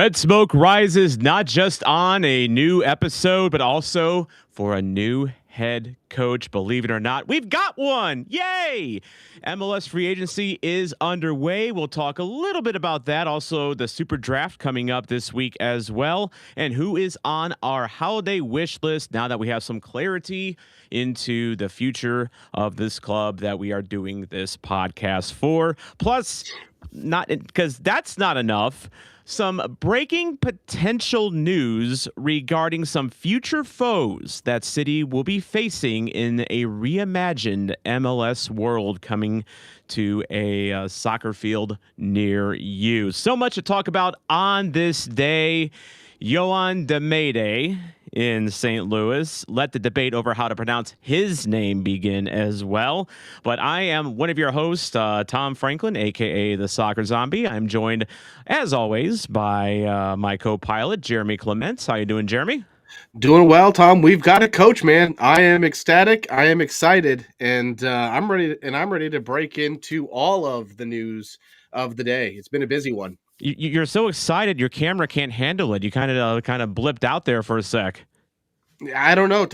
Red Smoke rises not just on a new episode, but also for a new head coach. Believe it or not, we've got one. Yay! MLS Free Agency is underway. We'll talk a little bit about that. Also, the SuperDraft coming up this week as well. And who is on our holiday wish list now that we have some clarity into the future of this club that we are doing this podcast for. Plus, not because that's not enough. Some breaking potential news regarding some future foes that City will be facing in a reimagined MLS world coming to a soccer field near you. So much to talk about on this day. Yoann Damet in St. Louis. Let the debate over how to pronounce his name begin as well. But I am one of your hosts, Tom Franklin, a.k.a. the Soccer Zombie. I'm joined, as always, by my co-pilot, Jeremy Clements. How you doing, Jeremy? Doing well, Tom. We've got a coach, man. I am ecstatic. I am excited, and I'm ready. And I'm ready to break into all of the news of the day. It's been a busy one. You're so excited, your camera can't handle it. You kind of blipped out there for a sec. I don't know.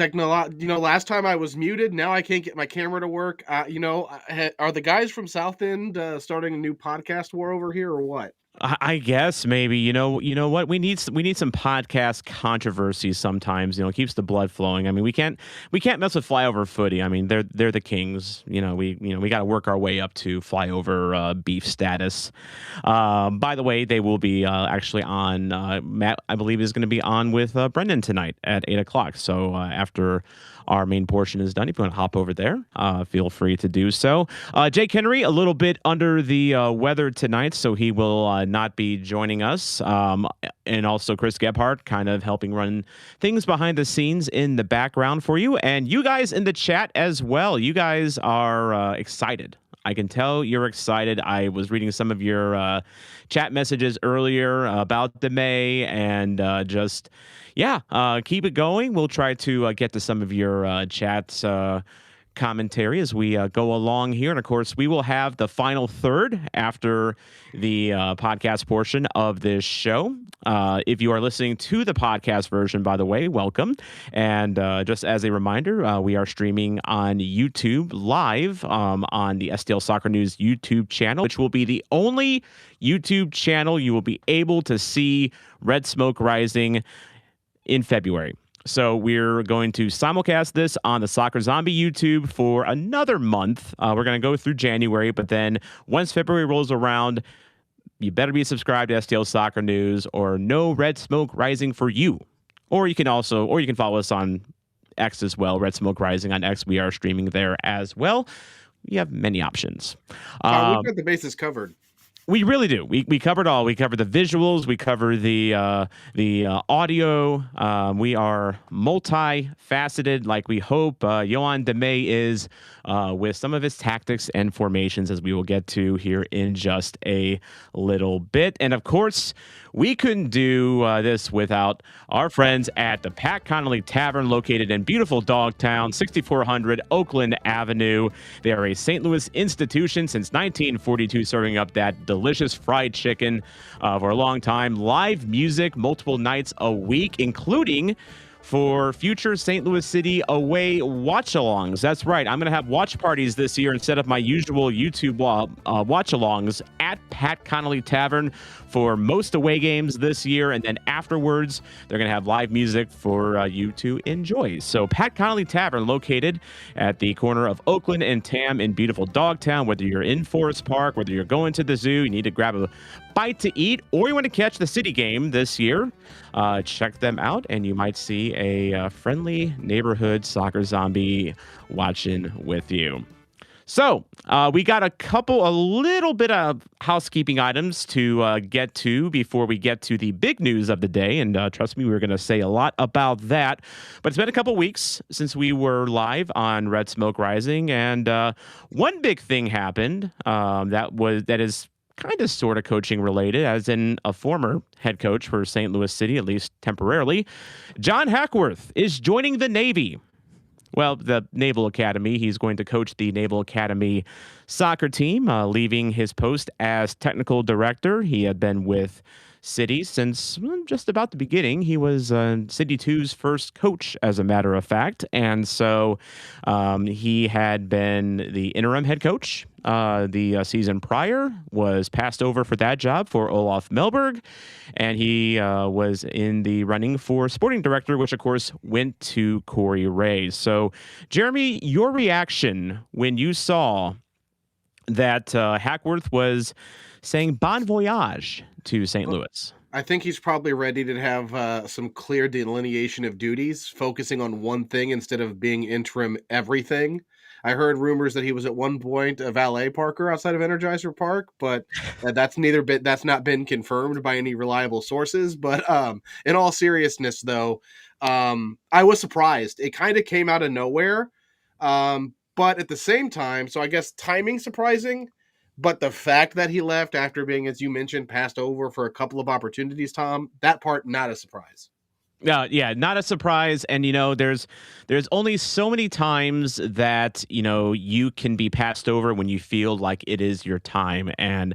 Last time I was muted. Now I can't get my camera to work. Are the guys from South End starting a new podcast war over here, or what? I guess maybe you know what we need some podcast controversy sometimes. It keeps the blood flowing. I mean, we can't mess with flyover footy. I mean, they're the kings. We got to work our way up to flyover beef status. By the way, they will be actually on. Matt, I believe, is going to be on with Brendan tonight at 8:00. So after our main portion is done, if you want to hop over there, feel free to do so. Jake Henry, a little bit under the weather tonight, so he will not be joining us. And also Chris Gebhardt kind of helping run things behind the scenes in the background for you. And you guys in the chat as well. You guys are excited. I can tell you're excited. I was reading some of your chat messages earlier about Damet and keep it going. We'll try to get to some of your chats commentary as we go along here. And of course, we will have the final third after the podcast portion of this show. If you are listening to the podcast version, by the way, welcome. And just as a reminder, we are streaming on YouTube live on the STL Soccer News YouTube channel, which will be the only YouTube channel you will be able to see Red Smoke Rising in February. So we're going to simulcast this on the Soccer Zombie YouTube for another month. We're going to go through January, but then once February rolls around, you better be subscribed to STL Soccer News or no Red Smoke Rising for you. Or you can follow us on X as well, Red Smoke Rising on X. We are streaming there as well. We have many options. We've got the bases covered. We really do. We covered all. We covered the visuals. We covered the audio. We are multifaceted, like we hope Yoann Damet is with some of his tactics and formations, as we will get to here in just a little bit. And of course, we couldn't do this without our friends at the Pat Connolly Tavern, located in beautiful Dogtown, 6400 Oakland Avenue. They are a St. Louis institution since 1942, serving up that delicious fried chicken for a long time. Live music multiple nights a week, including for future St. Louis City away watch-alongs. That's right. I'm going to have watch parties this year instead of my usual YouTube watch-alongs at Pat Connolly Tavern for most away games this year. And then afterwards, they're going to have live music for you to enjoy. So Pat Connolly Tavern, located at the corner of Oakland and Tam in beautiful Dogtown. Whether you're in Forest Park, whether you're going to the zoo, you need to grab a bite to eat, or you want to catch the City game this year, check them out, and you might see a friendly neighborhood soccer zombie watching with you. So we got a little bit of housekeeping items to get to before we get to the big news of the day. And trust me, we're going to say a lot about that. But it's been a couple weeks since we were live on Red Smoke Rising. And one big thing happened that is kind of sort of coaching related, as in a former head coach for St. Louis City, at least temporarily. John Hackworth is joining the Navy. Well, the Naval Academy. He's going to coach the Naval Academy soccer team, leaving his post as technical director. He had been with City since just about the beginning. He was City 2's first coach, as a matter of fact. And so he had been the interim head coach the season prior, was passed over for that job for Olaf Melberg, and he was in the running for sporting director, which of course went to Corey Ray. So, Jeremy, your reaction when you saw that Hackworth was saying bon voyage to St. Louis? I think he's probably ready to have some clear delineation of duties, focusing on one thing instead of being interim everything. I heard rumors that he was at one point a valet parker outside of Energizer Park, but that's not been confirmed by any reliable sources. But in all seriousness, though, I was surprised. It kind of came out of nowhere, but at the same time, so I guess timing surprising. But the fact that he left after being, as you mentioned, passed over for a couple of opportunities, Tom, that part not a surprise. Yeah, not a surprise. And there's only so many times that you can be passed over when you feel like it is your time. And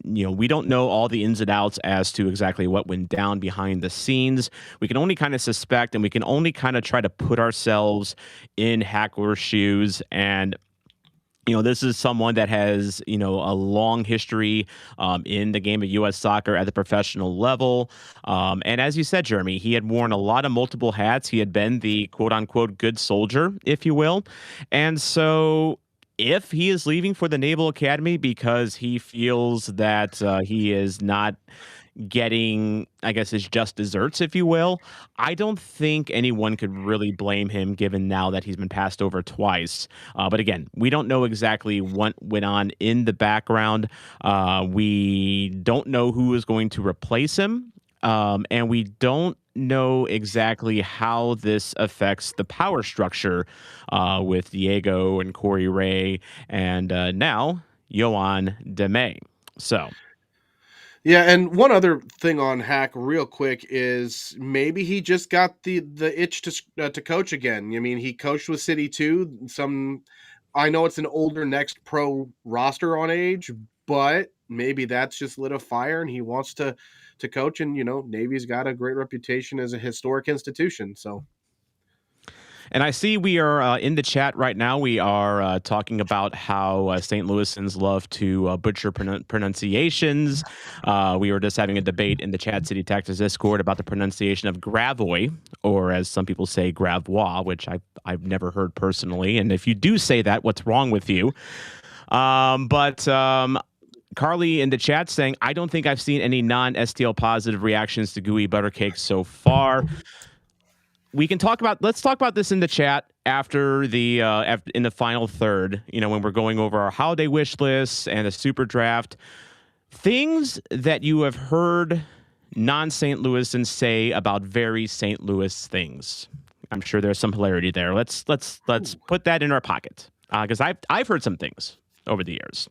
we don't know all the ins and outs as to exactly what went down behind the scenes. We can only kind of suspect, and we can only kind of try to put ourselves in Hackler's shoes. And this is someone that has, a long history in the game of U.S. soccer at the professional level. And as you said, Jeremy, he had worn a lot of multiple hats. He had been the quote unquote good soldier, if you will. And so if he is leaving for the Naval Academy because he feels that he is not getting, I guess, his just desserts, if you will, I don't think anyone could really blame him given now that he's been passed over twice. But again, we don't know exactly what went on in the background. We don't know who is going to replace him. And we don't know exactly how this affects the power structure with Diego and Corey Ray and now Yoann Damet. So Yeah, and one other thing on Hack, real quick, is maybe he just got the itch to coach again. I mean, he coached with City too. I know it's an older next pro roster on age, but maybe that's just lit a fire, and he wants to coach. And Navy's got a great reputation as a historic institution, so. And I see we are in the chat right now. We are talking about how St. Louisans love to butcher pronunciations. We were just having a debate in the Chat City Texas Discord about the pronunciation of Gravois, or as some people say, Gravois, which I've never heard personally. And if you do say that, what's wrong with you? But Carly in the chat saying, I don't think I've seen any non-STL positive reactions to gooey butter cake so far. Let's talk about this in the chat after in the final third, when we're going over our holiday wish lists and the super draft. Things that you have heard non-St. Louisans say about very St. Louis things. I'm sure there's some hilarity there. Let's put that in our pocket because I've heard some things over the years.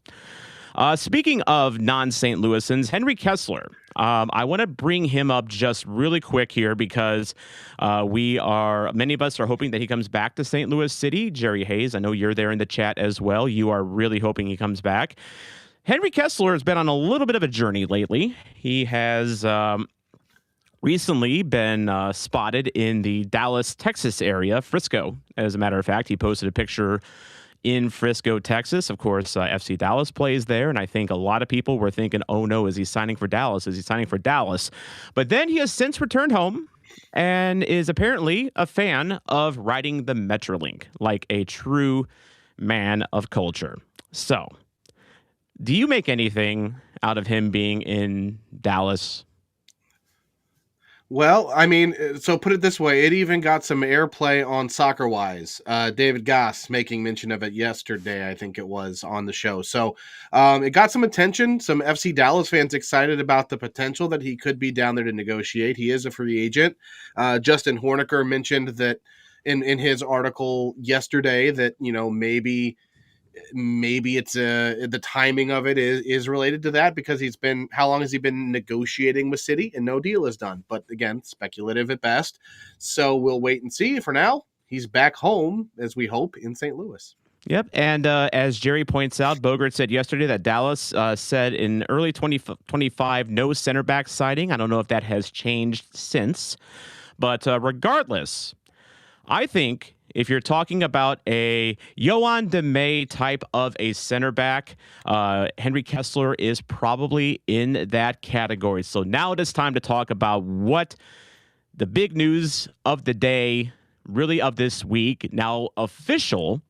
Speaking of non-St. Louisans, Henry Kessler. I want to bring him up just really quick here because many of us are hoping that he comes back to St. Louis City. Jerry Hayes, I know you're there in the chat as well. You are really hoping he comes back. Henry Kessler has been on a little bit of a journey lately. He has recently been spotted in the Dallas, Texas area, Frisco. As a matter of fact, he posted a picture in Frisco, Texas. Of course, FC Dallas plays there, and I think a lot of people were thinking, oh no, is he signing for Dallas? Is he signing for Dallas? But then he has since returned home and is apparently a fan of riding the Metrolink like a true man of culture. So, do you make anything out of him being in Dallas? Well, I mean, so put it this way, it even got some airplay on Soccer Wise. David Goss making mention of it yesterday, I think it was, on the show. So it got some attention. Some FC Dallas fans excited about the potential that he could be down there to negotiate. He is a free agent. Justin Horniker mentioned that in his article yesterday that, maybe it's the timing of it is related to that because how long has he been negotiating with City and no deal is done, but again, speculative at best. So we'll wait and see. For now, he's back home, as we hope, in St. Louis. Yep. And as Jerry points out, Bogert said yesterday that Dallas said in early 2025 no center back sighting. I don't know if that has changed since. But regardless, I think if you're talking about a Yoann Damet type of a center back, Henry Kessler is probably in that category. So now it is time to talk about what the big news of the day, really of this week, now official.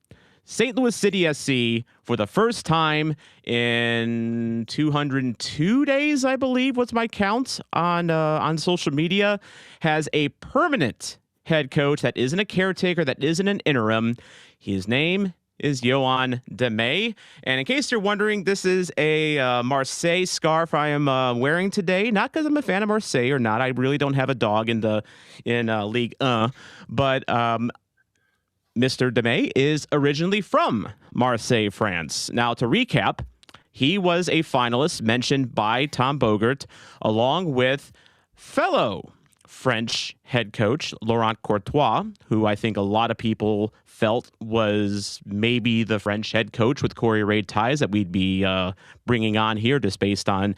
St. Louis City SC, for the first time in 202 days, I believe, what's my count on social media, has a permanent head coach that isn't a caretaker, that isn't an interim. His name is Yoann Damet. And in case you're wondering, this is a Marseille scarf I am wearing today. Not because I'm a fan of Marseille or not. I really don't have a dog in League 1. But Mr. Damet is originally from Marseille, France. Now, to recap, he was a finalist mentioned by Tom Bogert, along with fellow French head coach Laurent Courtois, who I think a lot of people felt was maybe the French head coach with Corey Ray ties that we'd be bringing on here, just based on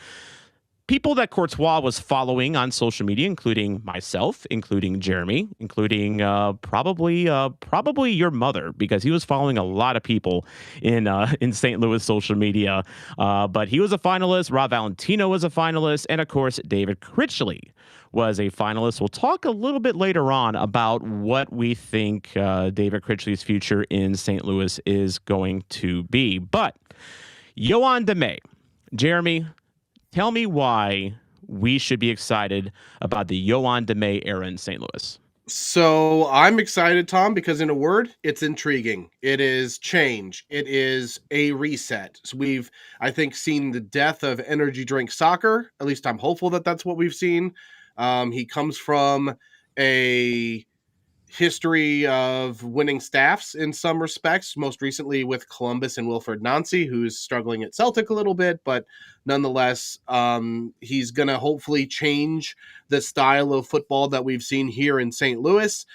people that Courtois was following on social media, including myself, including Jeremy, including probably your mother, because he was following a lot of people in St. Louis social media. But he was a finalist. Rob Valentino was a finalist, and of course, David Critchley was a finalist. We'll talk a little bit later on about what we think David Critchley's future in St. Louis is going to be. But Yoann Damet, Jeremy, tell me why we should be excited about the Yoann Damet era in St. Louis. So I'm excited, Tom, because in a word, it's intriguing. It is change. It is a reset. So we've, I think, seen the death of energy drink soccer. At least I'm hopeful that that's what we've seen. He comes from a history of winning staffs in some respects, most recently with Columbus and Wilfred Nancy, who's struggling at Celtic a little bit, but nonetheless, he's going to hopefully change the style of football that we've seen here in St. Louis,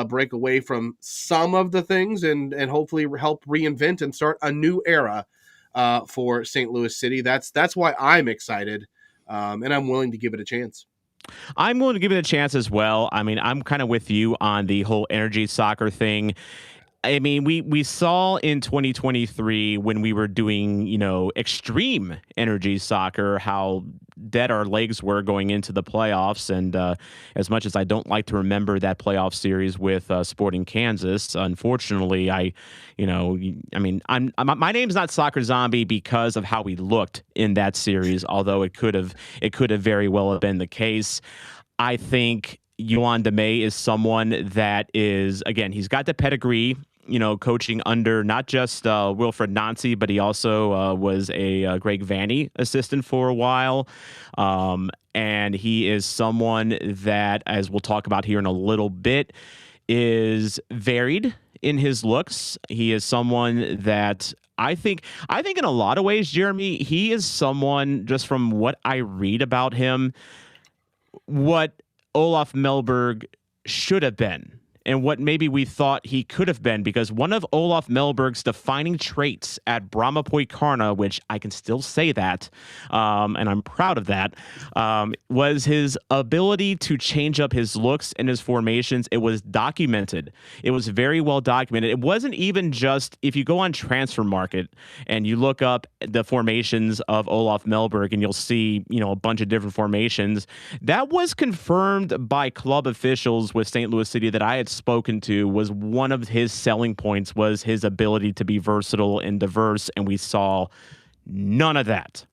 break away from some of the things and hopefully help reinvent and start a new era for St. Louis City. That's why I'm excited, and I'm willing to give it a chance. I'm willing to give it a chance as well. I mean, I'm kind of with you on the whole energy soccer thing. I mean, we saw in 2023 when we were doing, extreme energy soccer, how dead our legs were going into the playoffs. And as much as I don't like to remember that playoff series with Sporting Kansas, unfortunately, my name's not Soccer Zombie because of how we looked in that series, although it could have very well have been the case. I think Yoann Damet is someone that is, again, he's got the pedigree, coaching under not just Wilfred Nancy, but he also was a Greg Vanney assistant for a while. And he is someone that, as we'll talk about here in a little bit, is varied in his looks. He is someone that I think in a lot of ways, Jeremy, he is someone, just from what I read about him, what Olaf Melberg should have been and what maybe we thought he could have been, because one of Olaf Melberg's defining traits at Brahmapoikarna, which I can still say that, and I'm proud of that, was his ability to change up his looks and his formations. It was documented. It was very well documented. It wasn't even just, if you go on Transfer Market and you look up the formations of Olaf Melberg and you'll see, a bunch of different formations, that was confirmed by club officials with St. Louis City that I had spoken to, was one of his selling points, was his ability to be versatile and diverse, and we saw none of that.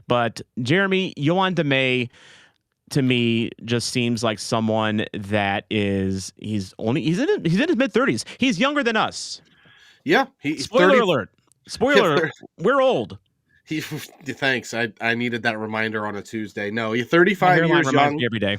But Jeremy, Yoann Damet, to me, just seems like someone that he's in his mid-30s. He's younger than us. Yeah, he's Spoiler alert. Spoiler alert. We're old. Thanks. I needed that reminder on a Tuesday. No, you're 35 My years reminds young. me every day.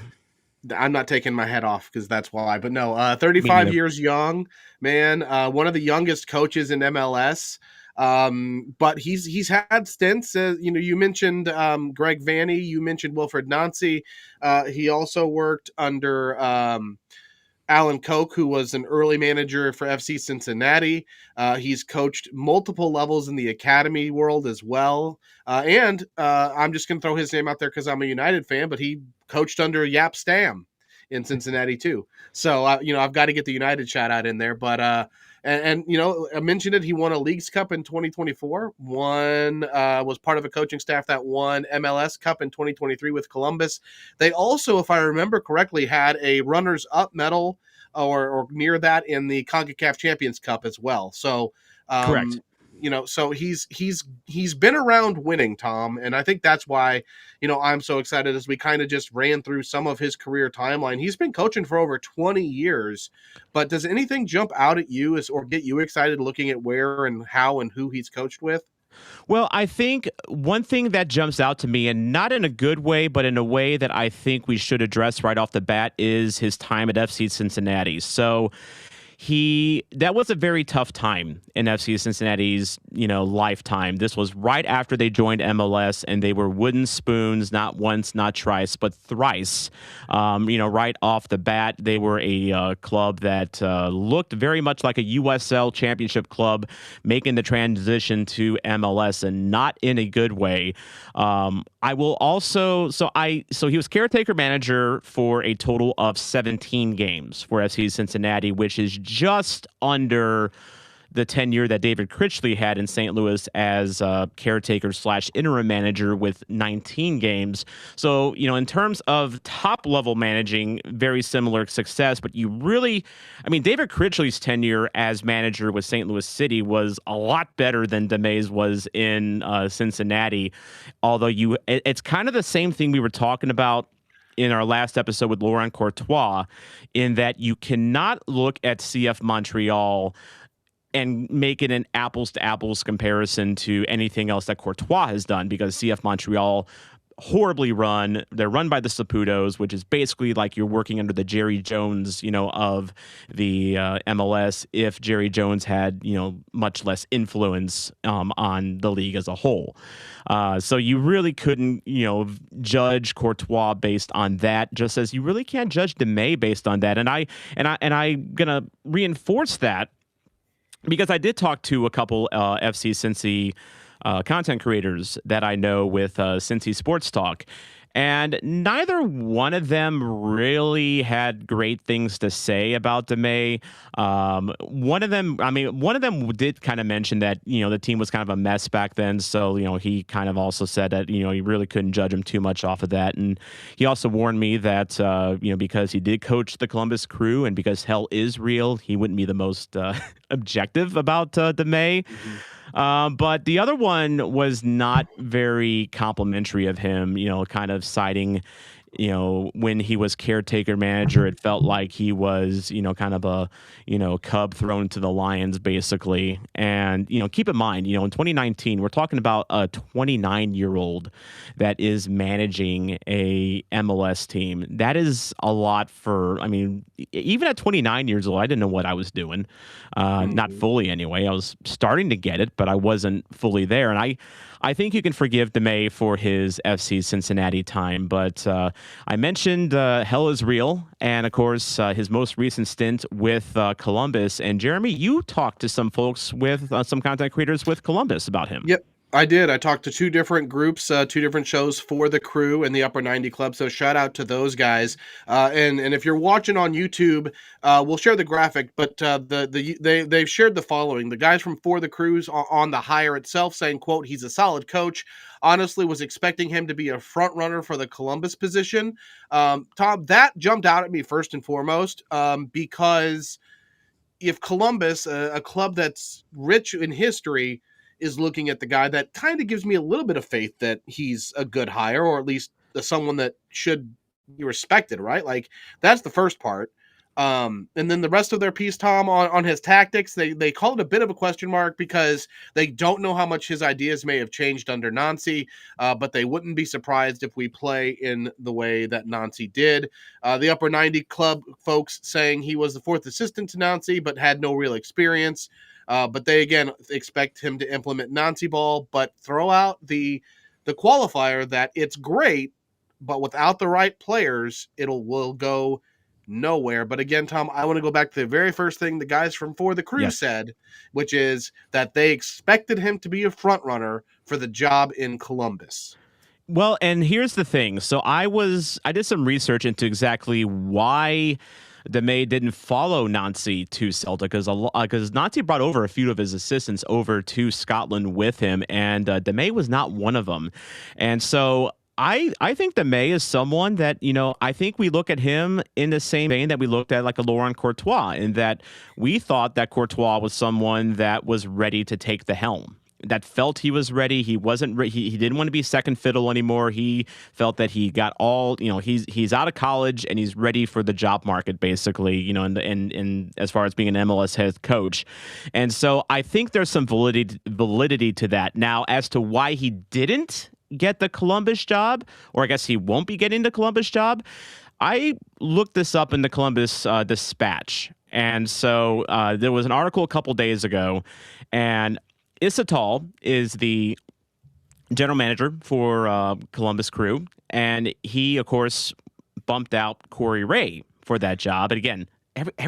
I'm not taking my head off because that's why. But no, Me 35 neither. years young, man. One of the youngest coaches in MLS. But he's had stints. You mentioned Greg Vanney. You mentioned Wilfred Nancy. He also worked under Alan Koch, who was an early manager for FC Cincinnati. He's coached multiple levels in the academy world as well. And I'm just going to throw his name out there because I'm a United fan, but he coached under Yap Stam in Cincinnati too. So, I've got to get the United shout out in there. But I mentioned it. He won a Leagues Cup in 2024. Was part of a coaching staff that won MLS Cup in 2023 with Columbus. They also, if I remember correctly, had a runners-up medal or near that in the CONCACAF Champions Cup as well. So, Correct. um, so he's been around winning, Tom, and I think that's why I'm so excited as we kind of just ran through some of his career timeline. He's been coaching for over 20 years, but does anything jump out at you or get you excited looking at where and how and who he's coached with? Well, I think one thing that jumps out to me, and not in a good way, but in a way that I think we should address right off the bat, is his time at FC Cincinnati. So that was a very tough time in FC Cincinnati's, lifetime. This was right after they joined MLS, and they were wooden spoons, not once, not twice, but thrice. Right off the bat, they were a club that looked very much like a USL Championship club, making the transition to MLS, and not in a good way. I will also so he was caretaker manager for a total of 17 games for FC Cincinnati, which is just under the tenure that David Critchley had in St. Louis as caretaker / interim manager with 19 games. So, in terms of top level managing, very similar success, but David Critchley's tenure as manager with St. Louis City was a lot better than Damet's was in Cincinnati. Although it's kind of the same thing we were talking about in our last episode with Laurent Courtois, in that you cannot look at CF Montreal and make it an apples to apples comparison to anything else that Courtois has done, because CF Montreal horribly run. They're run by the Saputos, which is basically like you're working under the Jerry Jones, of the MLS, if Jerry Jones had, much less influence on the league as a whole. So you really couldn't, judge Courtois based on that, just as you really can't judge Damet based on that. And I'm gonna reinforce that, because I did talk to a couple FC Cincy content creators that I know with Cincy Sports Talk, and neither one of them really had great things to say about Damet. One of them did kind of mention that, the team was kind of a mess back then. So, he kind of also said that, he really couldn't judge him too much off of that. And he also warned me that, because he did coach the Columbus Crew and because hell is real, he wouldn't be the most objective about Damet. Mm-hmm. But the other one was not very complimentary of him, kind of citing, when he was caretaker manager, it felt like he was, kind of a, cub thrown to the lions, basically. And, keep in mind, in 2019, we're talking about a 29-year-old that is managing a MLS team. That is a lot even at 29 years old, I didn't know what I was doing. Not fully anyway. I was starting to get it, but I wasn't fully there. And I think you can forgive Damet for his FC Cincinnati time, but I mentioned hell is real, and of course his most recent stint with Columbus. And Jeremy, you talked to some folks with some content creators with Columbus about him. Yep. I did. I talked to two different groups, two different shows for the Crew and the Upper 90 Club. So shout out to those guys. And if you're watching on YouTube, we'll share the graphic. But they've shared the following: the guys from For the Crews on the hire itself saying, "quote He's a solid coach. Honestly, was expecting him to be a front runner for the Columbus position." Tom, that jumped out at me first and foremost, because if Columbus, a club that's rich in history, is looking at the guy, that kind of gives me a little bit of faith that he's a good hire, or at least someone that should be respected, right? Like, that's the first part. And then the rest of their piece, Tom, on his tactics, they call it a bit of a question mark because they don't know how much his ideas may have changed under Nancy, but they wouldn't be surprised if we play in the way that Nancy did. The Upper 90 Club folks saying he was the fourth assistant to Nancy, but had no real experience. But they, again, expect him to implement Nancy ball, but throw out the qualifier that it's great, but without the right players, will go nowhere. But again, Tom, I want to go back to the very first thing the guys from For the Crew Yes. said, which is that they expected him to be a front runner for the job in Columbus. Well, and here's the thing. So I did some research into exactly why Damet didn't follow Nancy to Celtic, because Nancy brought over a few of his assistants over to Scotland with him, and Damet was not one of them. And so I think Damet is someone that, I think we look at him in the same vein that we looked at like a Laurent Courtois, in that we thought that Courtois was someone that was ready to take the helm, that felt he was ready. He wasn't. He didn't want to be second fiddle anymore. He felt that he got all. He's out of college and he's ready for the job market, basically. In as far as being an MLS head coach, and so I think there's some validity to that. Now, as to why he didn't get the Columbus job, or I guess he won't be getting the Columbus job, I looked this up in the Columbus Dispatch, and so there was an article a couple days ago, and Isatal is the general manager for Columbus Crew, and he, of course, bumped out Corey Ray for that job. And again,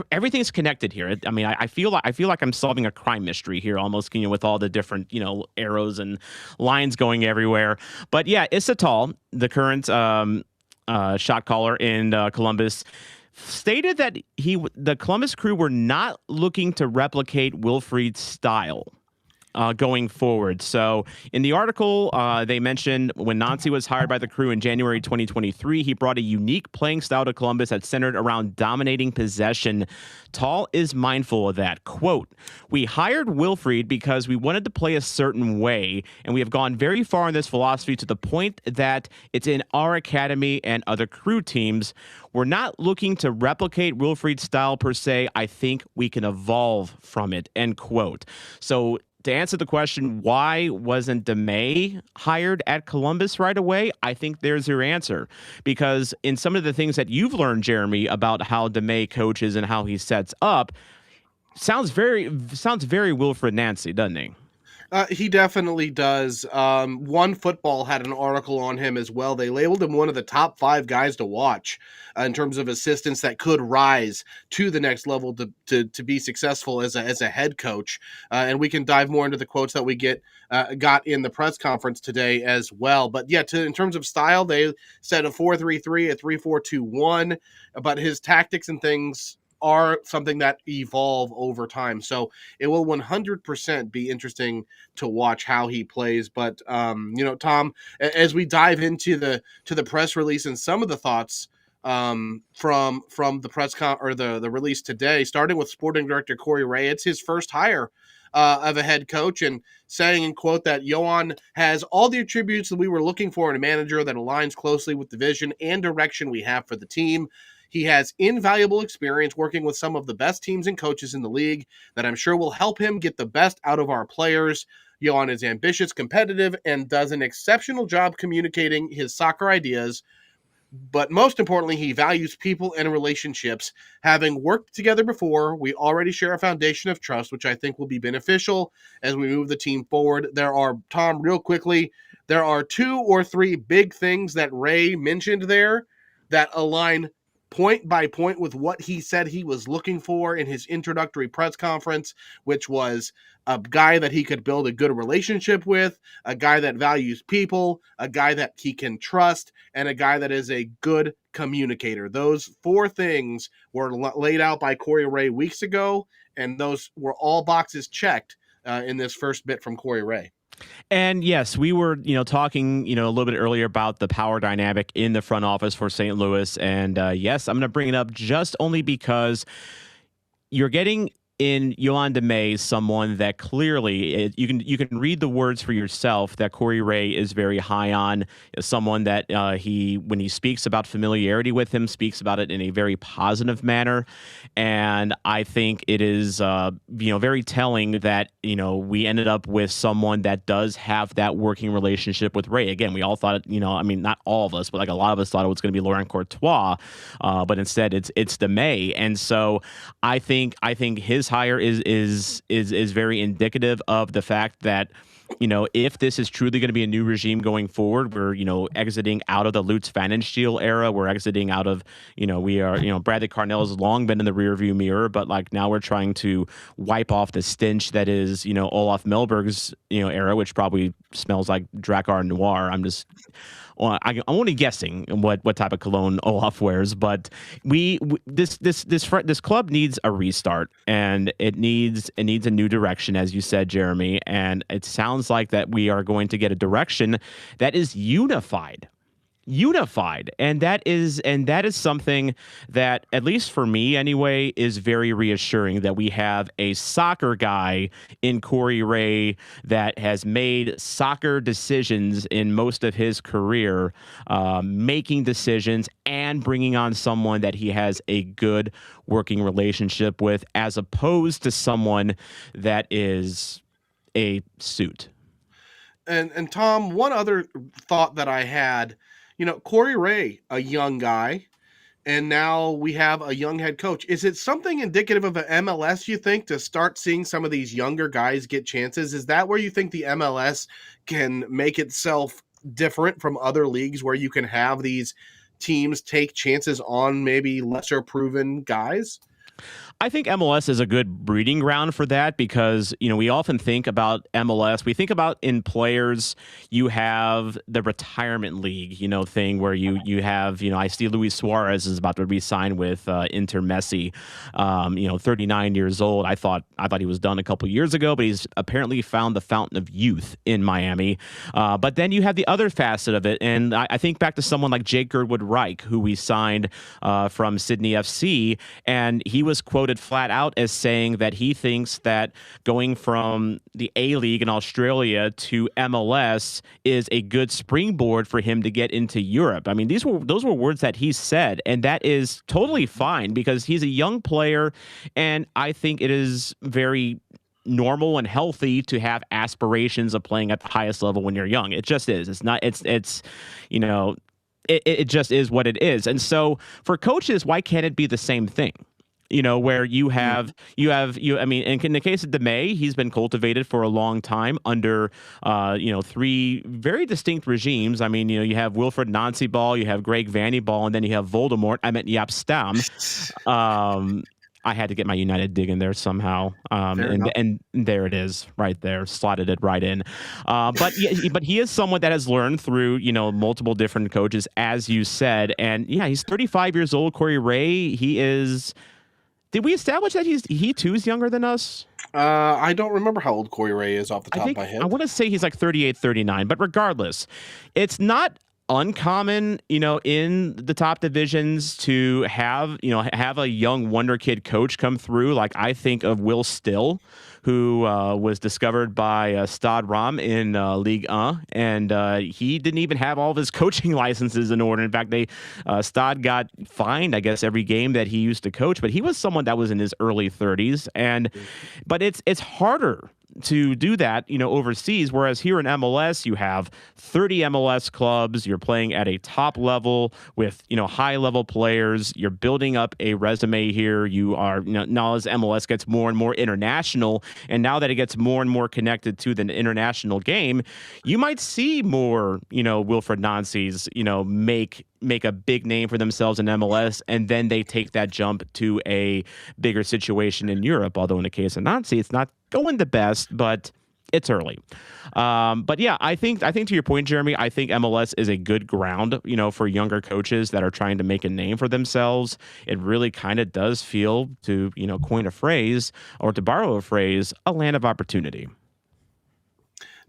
everything's connected here. I mean, I feel like I'm solving a crime mystery here, almost, with all the different arrows and lines going everywhere. But yeah, Isatal, the current shot caller in Columbus, stated that the Columbus Crew were not looking to replicate Wilfried's style going forward. So in the article, they mentioned when Nancy was hired by the Crew in January 2023, he brought a unique playing style to Columbus that centered around dominating possession. Tall is mindful of that. Quote, "We hired Wilfried because we wanted to play a certain way, and we have gone very far in this philosophy to the point that it's in our academy and other Crew teams. We're not looking to replicate Wilfried's style per se. I think we can evolve from it," end quote. So to answer the question, why wasn't Damet hired at Columbus right away? I think there's your answer. Because in some of the things that you've learned, Jeremy, about how Damet coaches and how he sets up, sounds very Wilfried Nancy, doesn't he? He definitely does. One Football had an article on him as well. They labeled him one of the top 5 guys to watch in terms of assistants that could rise to the next level to be successful as a head coach. And we can dive more into the quotes that we got in the press conference today as well. But yeah, in terms of style, they said a 4-3-3, a 3-4-2-1, but his tactics and things are something that evolve over time. So it will 100% be interesting to watch how he plays. But Tom, as we dive into the press release and some of the thoughts from the the release today, starting with sporting director Corey Ray, it's his first hire of a head coach, and saying in quote that Yoann has all the attributes that we were looking for in a manager that aligns closely with the vision and direction we have for the team. He has invaluable experience working with some of the best teams and coaches in the league that I'm sure will help him get the best out of our players. Yoann is ambitious, competitive, and does an exceptional job communicating his soccer ideas. But most importantly, he values people and relationships. Having worked together before, we already share a foundation of trust, which I think will be beneficial as we move the team forward. Tom, real quickly, there are 2 or 3 big things that Ray mentioned there that align point by point with what he said he was looking for in his introductory press conference, which was a guy that he could build a good relationship with, a guy that values people, a guy that he can trust, and a guy that is a good communicator. Those 4 things were laid out by Corey Ray weeks ago, and those were all boxes checked in this first bit from Corey Ray. And yes, we were, talking, a little bit earlier about the power dynamic in the front office for St. Louis. And yes, I'm going to bring it up just only because you're getting in Yoann Damet someone that clearly you can read the words for yourself that Corey Ray is very high on. Someone that when he speaks about familiarity with him, speaks about it in a very positive manner. And I think it is very telling that we ended up with someone that does have that working relationship with Ray. Again, we all thought not all of us, but like a lot of us thought it was going to be Laurent Courtois, but instead it's Damet. And so I think his hire is very indicative of the fact that if this is truly going to be a new regime going forward, we're, exiting out of the Lutz Pfannenstiel era. We're exiting out of, we are, Bradley Carnell has long been in the rearview mirror, but like now we're trying to wipe off the stench that is, Olaf Melberg's, era, which probably smells like Drakkar Noir. Well, I'm only guessing what type of cologne Olaf wears, but this club needs a restart, and it needs a new direction, as you said, Jeremy. And it sounds like that we are going to get a direction that is unified, and that is something that, at least for me anyway, is very reassuring, that we have a soccer guy in Corey Ray that has made soccer decisions in most of his career, making decisions and bringing on someone that he has a good working relationship with, as opposed to someone that is a suit. And Tom, one other thought that I had, Corey Ray, a young guy, and now we have a young head coach. Is it something indicative of the MLS, you think, to start seeing some of these younger guys get chances? Is that where you think the MLS can make itself different from other leagues, where you can have these teams take chances on maybe lesser proven guys? I think MLS is a good breeding ground for that, because, we often think about MLS. We think about, in players, you have the retirement league, thing where you have, I see Luis Suarez is about to re-sign with Inter Messi, 39 years old. I thought he was done a couple years ago, but he's apparently found the fountain of youth in Miami. But then you have the other facet of it, and I think back to someone like Jake Girdwood Reich, who we signed from Sydney FC, and he was quoted flat out as saying that he thinks that going from the A-League in Australia to MLS is a good springboard for him to get into Europe. I mean, those were words that he said, and that is totally fine, because he's a young player, and I think it is very normal and healthy to have aspirations of playing at the highest level when you're young. It just is. It's not. It's it just is what it is. And so for coaches, why can't it be the same thing? Where I mean, in the case of Damet, he's been cultivated for a long time under, three very distinct regimes. I mean, you have Wilfred Nancy Ball, you have Greg Vanny Ball, and then you have Voldemort. I meant Jaap Stam. I had to get my United dig in there somehow, and there it is, right there, slotted it right in. But he is someone that has learned through multiple different coaches, as you said, and yeah, he's 35 years old. Corey Ray, he is. Did we establish that he too is younger than us? I don't remember how old Corey Ray is off the top of my head. I want to say he's like 38, 39, but regardless, it's not uncommon, in the top divisions to have a young wonder kid coach come through. Like, I think of Will Still, who was discovered by Stade Ram in Ligue 1, and he didn't even have all of his coaching licenses in order. In fact, Stade got fined, I guess, every game that he used to coach, but he was someone that was in his early 30s, but it's harder to do that, overseas. Whereas here in MLS, you have 30 MLS clubs. You're playing at a top level with, high level players. You're building up a resume here. You are, now as MLS gets more and more international, and now that it gets more and more connected to the international game, you might see more, Wilfred Nancy's, make a big name for themselves in MLS, and then they take that jump to a bigger situation in Europe. Although in the case of Nancy, it's not going the best, but it's early. But yeah, I think to your point, Jeremy, I think MLS is a good ground, for younger coaches that are trying to make a name for themselves. It really kind of does feel, to, coin a phrase or to borrow a phrase, a land of opportunity.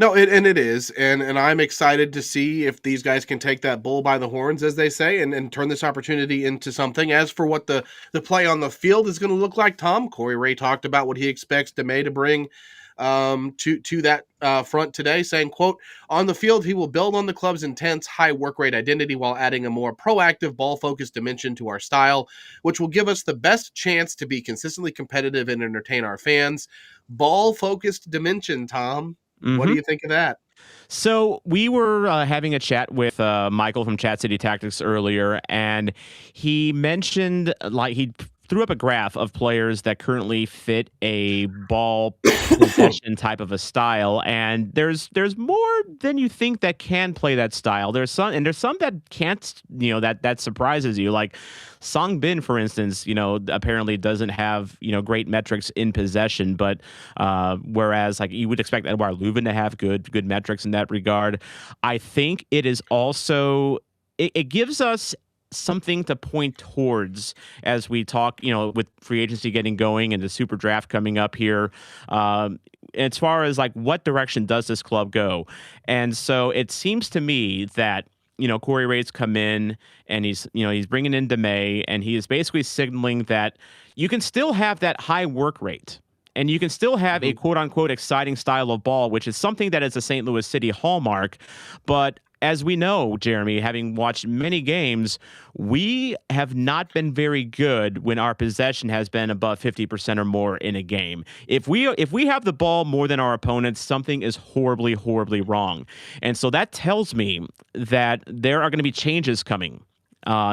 No, it is, and I'm excited to see if these guys can take that bull by the horns, as they say, and turn this opportunity into something. As for what the play on the field is going to look like, Tom, Corey Ray talked about what he expects Damet to bring to that front today, saying, quote, on the field, he will build on the club's intense high work rate identity while adding a more proactive ball-focused dimension to our style, which will give us the best chance to be consistently competitive and entertain our fans. Ball-focused dimension, Tom. What do you think of that? So we were having a chat with Michael from Chat City Tactics earlier, and he mentioned, like, he threw up a graph of players that currently fit a ball possession type of a style, and there's more than you think that can play that style. There's some that can't, that surprises you. Like Song Bin, for instance, apparently doesn't have, great metrics in possession, but whereas like you would expect Edouard Leuven to have good metrics in that regard. I think it is also it gives us something to point towards as we talk, with free agency getting going and the super draft coming up here. As far as like what direction does this club go? And so it seems to me that Corey Ray's come in and he's bringing in Damet, and he is basically signaling that you can still have that high work rate. And you can still have a quote unquote exciting style of ball, which is something that is a St. Louis City hallmark. But as we know, Jeremy, having watched many games, we have not been very good when our possession has been above 50% or more in a game. If we have the ball more than our opponents, something is horribly, horribly wrong. And so that tells me that there are going to be changes coming.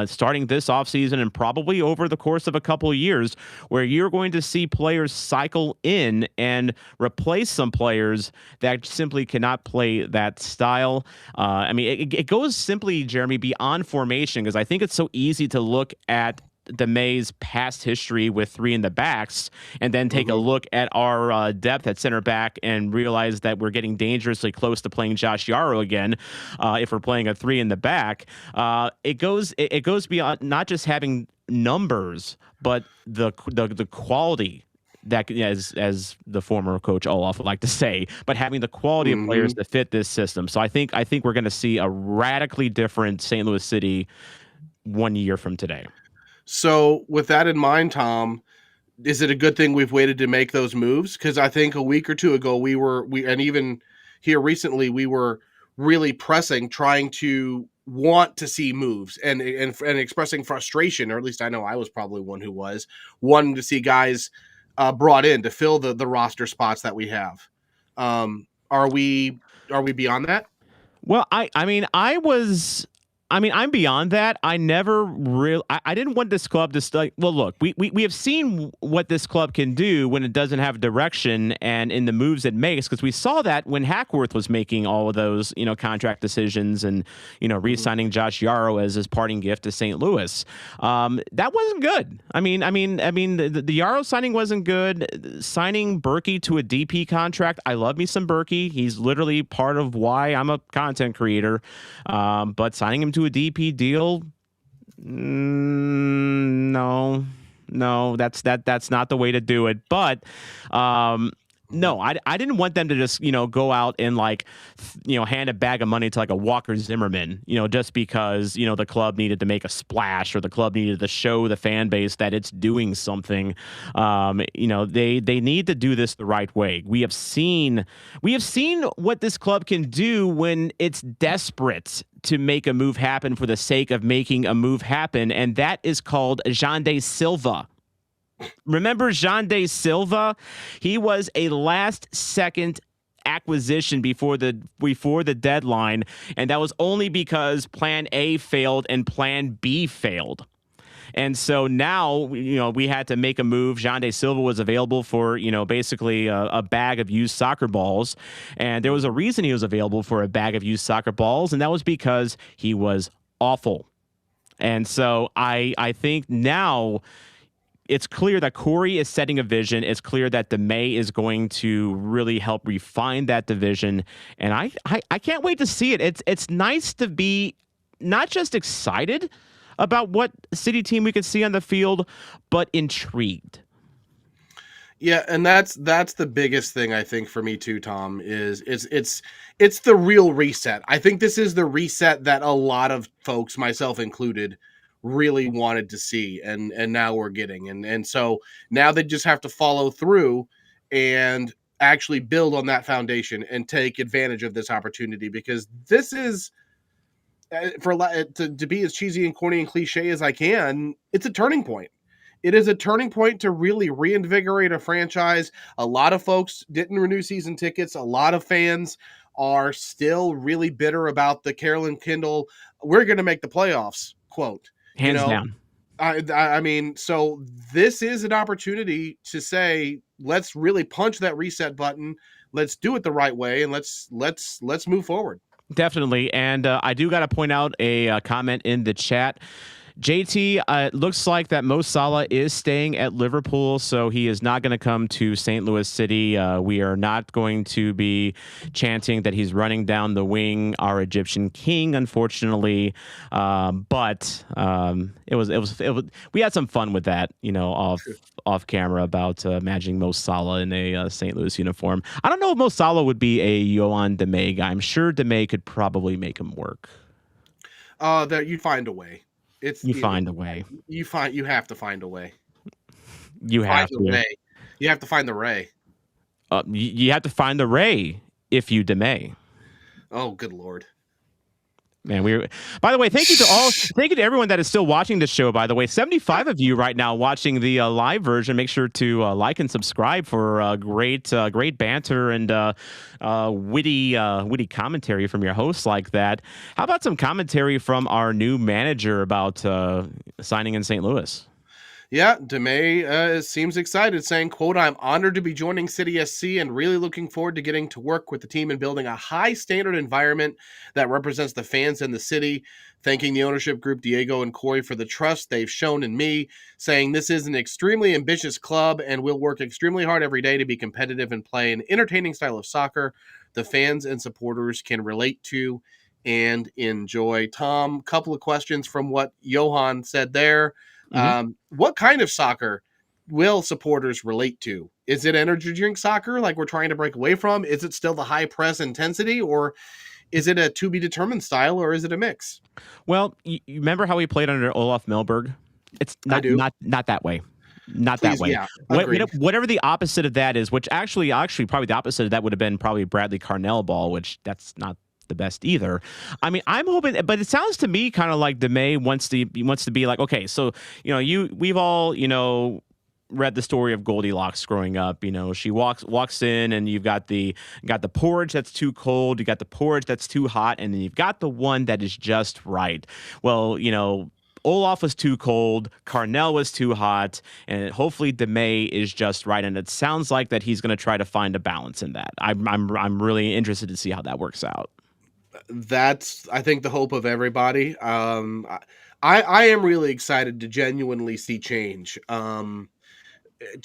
Starting this offseason and probably over the course of a couple of years, where you're going to see players cycle in and replace some players that simply cannot play that style. It goes simply, Jeremy, beyond formation, because I think it's so easy to look at Damet's past history with three in the backs and then take a look at our depth at center back and realize that we're getting dangerously close to playing Josh Yaro again if we're playing a three in the back. It goes beyond not just having numbers, but the quality that, as the former coach Olaf would like to say, but having the quality of players that fit this system. So I think we're going to see a radically different St. Louis City 1 year from today. So with that in mind, Tom, is it a good thing we've waited to make those moves? Because I think a week or two ago and even here recently, we were really pressing, trying to want to see moves and expressing frustration, or at least I know I was probably one who was wanting to see guys brought in to fill the roster spots that we have. Are we beyond that? Well, I'm beyond that. I never really, I didn't want this club to stay. Well, look, we have seen what this club can do when it doesn't have direction and in the moves it makes, because we saw that when Hackworth was making all of those, contract decisions and, re-signing Josh Yaro as his parting gift to St. Louis. That wasn't good. The Yaro signing wasn't good. Signing Berkey to a DP contract. I love me some Berkey. He's literally part of why I'm a content creator. But signing him to a DP deal, no, that's not the way to do it. But no, I didn't want them to just, go out and hand a bag of money to like a Walker Zimmerman, just because, the club needed to make a splash or the club needed to show the fan base that it's doing something. They need to do this the right way. We have seen what this club can do when it's desperate to make a move happen for the sake of making a move happen. And that is called Yoann Silva. Remember Yoann Silva? He was a last-second acquisition before the deadline, and that was only because Plan A failed and Plan B failed. And so now, we had to make a move. Yoann Silva was available for, basically a bag of used soccer balls. And there was a reason he was available for a bag of used soccer balls, and that was because he was awful. And so I think now it's clear that Corey is setting a vision. It's clear that Damet is going to really help refine that division. And I can't wait to see it. It's nice to be not just excited about what city team we could see on the field, but intrigued. Yeah, and that's the biggest thing I think for me too, Tom, is it's the real reset. I think this is the reset that a lot of folks, myself included, really wanted to see, and now we're getting. And so now they just have to follow through and actually build on that foundation and take advantage of this opportunity, because this is to be as cheesy and corny and cliche as I can, it's a turning point. It is a turning point to really reinvigorate a franchise. A lot of folks didn't renew season tickets. A lot of fans are still really bitter about the Carolyn Kindle, we're going to make the playoffs quote. Hands down. I mean, so this is an opportunity to say, let's really punch that reset button. Let's do it the right way, and let's move forward. Definitely. And I do got to point out a comment in the chat. JT, it looks like that Mo Salah is staying at Liverpool, so he is not going to come to St. Louis City. We are not going to be chanting that he's running down the wing, our Egyptian king, unfortunately. But it was we had some fun with that, off camera about imagining Mo Salah in a St. Louis uniform. I don't know if Mo Salah would be a Yoann Damet guy. I'm sure Damet could probably make him work. That you find a way. It's You find a way. you have to find a way. You Find have the to. Ray. You have to find the Ray. You have to find the Ray if you demay. Oh, good Lord. Man, by the way, thank you to everyone that is still watching this show. By the way, 75 of you right now watching the live version. Make sure to like and subscribe for great banter and witty commentary from your hosts like that. How about some commentary from our new manager about signing in St. Louis? Yeah, DeMay seems excited, saying, quote, "I'm honored to be joining City SC and really looking forward to getting to work with the team and building a high-standard environment that represents the fans and the city. Thanking the ownership group, Diego and Corey, for the trust they've shown in me, saying this is an extremely ambitious club and we'll work extremely hard every day to be competitive and play an entertaining style of soccer the fans and supporters can relate to and enjoy." Tom, couple of questions from what Yoann said there. Mm-hmm. What kind of soccer will supporters relate to? Is it energy drink soccer like we're trying to break away from? Is it still the high press intensity, or is it a to be determined style, or is it a mix? Well, you remember how he played under Olaf Milberg? It's I not do. not that way. Not that Please, way. yeah, agreed. Whatever the opposite of that is, which actually probably the opposite of that would have been probably Bradley Carnell ball, which that's not the best either. I mean, I'm hoping, but it sounds to me kind of like DeMay wants to be like, okay, so we've all read the story of Goldilocks growing up. She walks in, and you've got the porridge that's too cold, you got the porridge that's too hot, and then you've got the one that is just right. Well, Olaf was too cold, Carnell was too hot, and hopefully DeMay is just right. And it sounds like that he's going to try to find a balance in that. I'm really interested to see how that works out. That's, I think, the hope of everybody. I am really excited to genuinely see change. To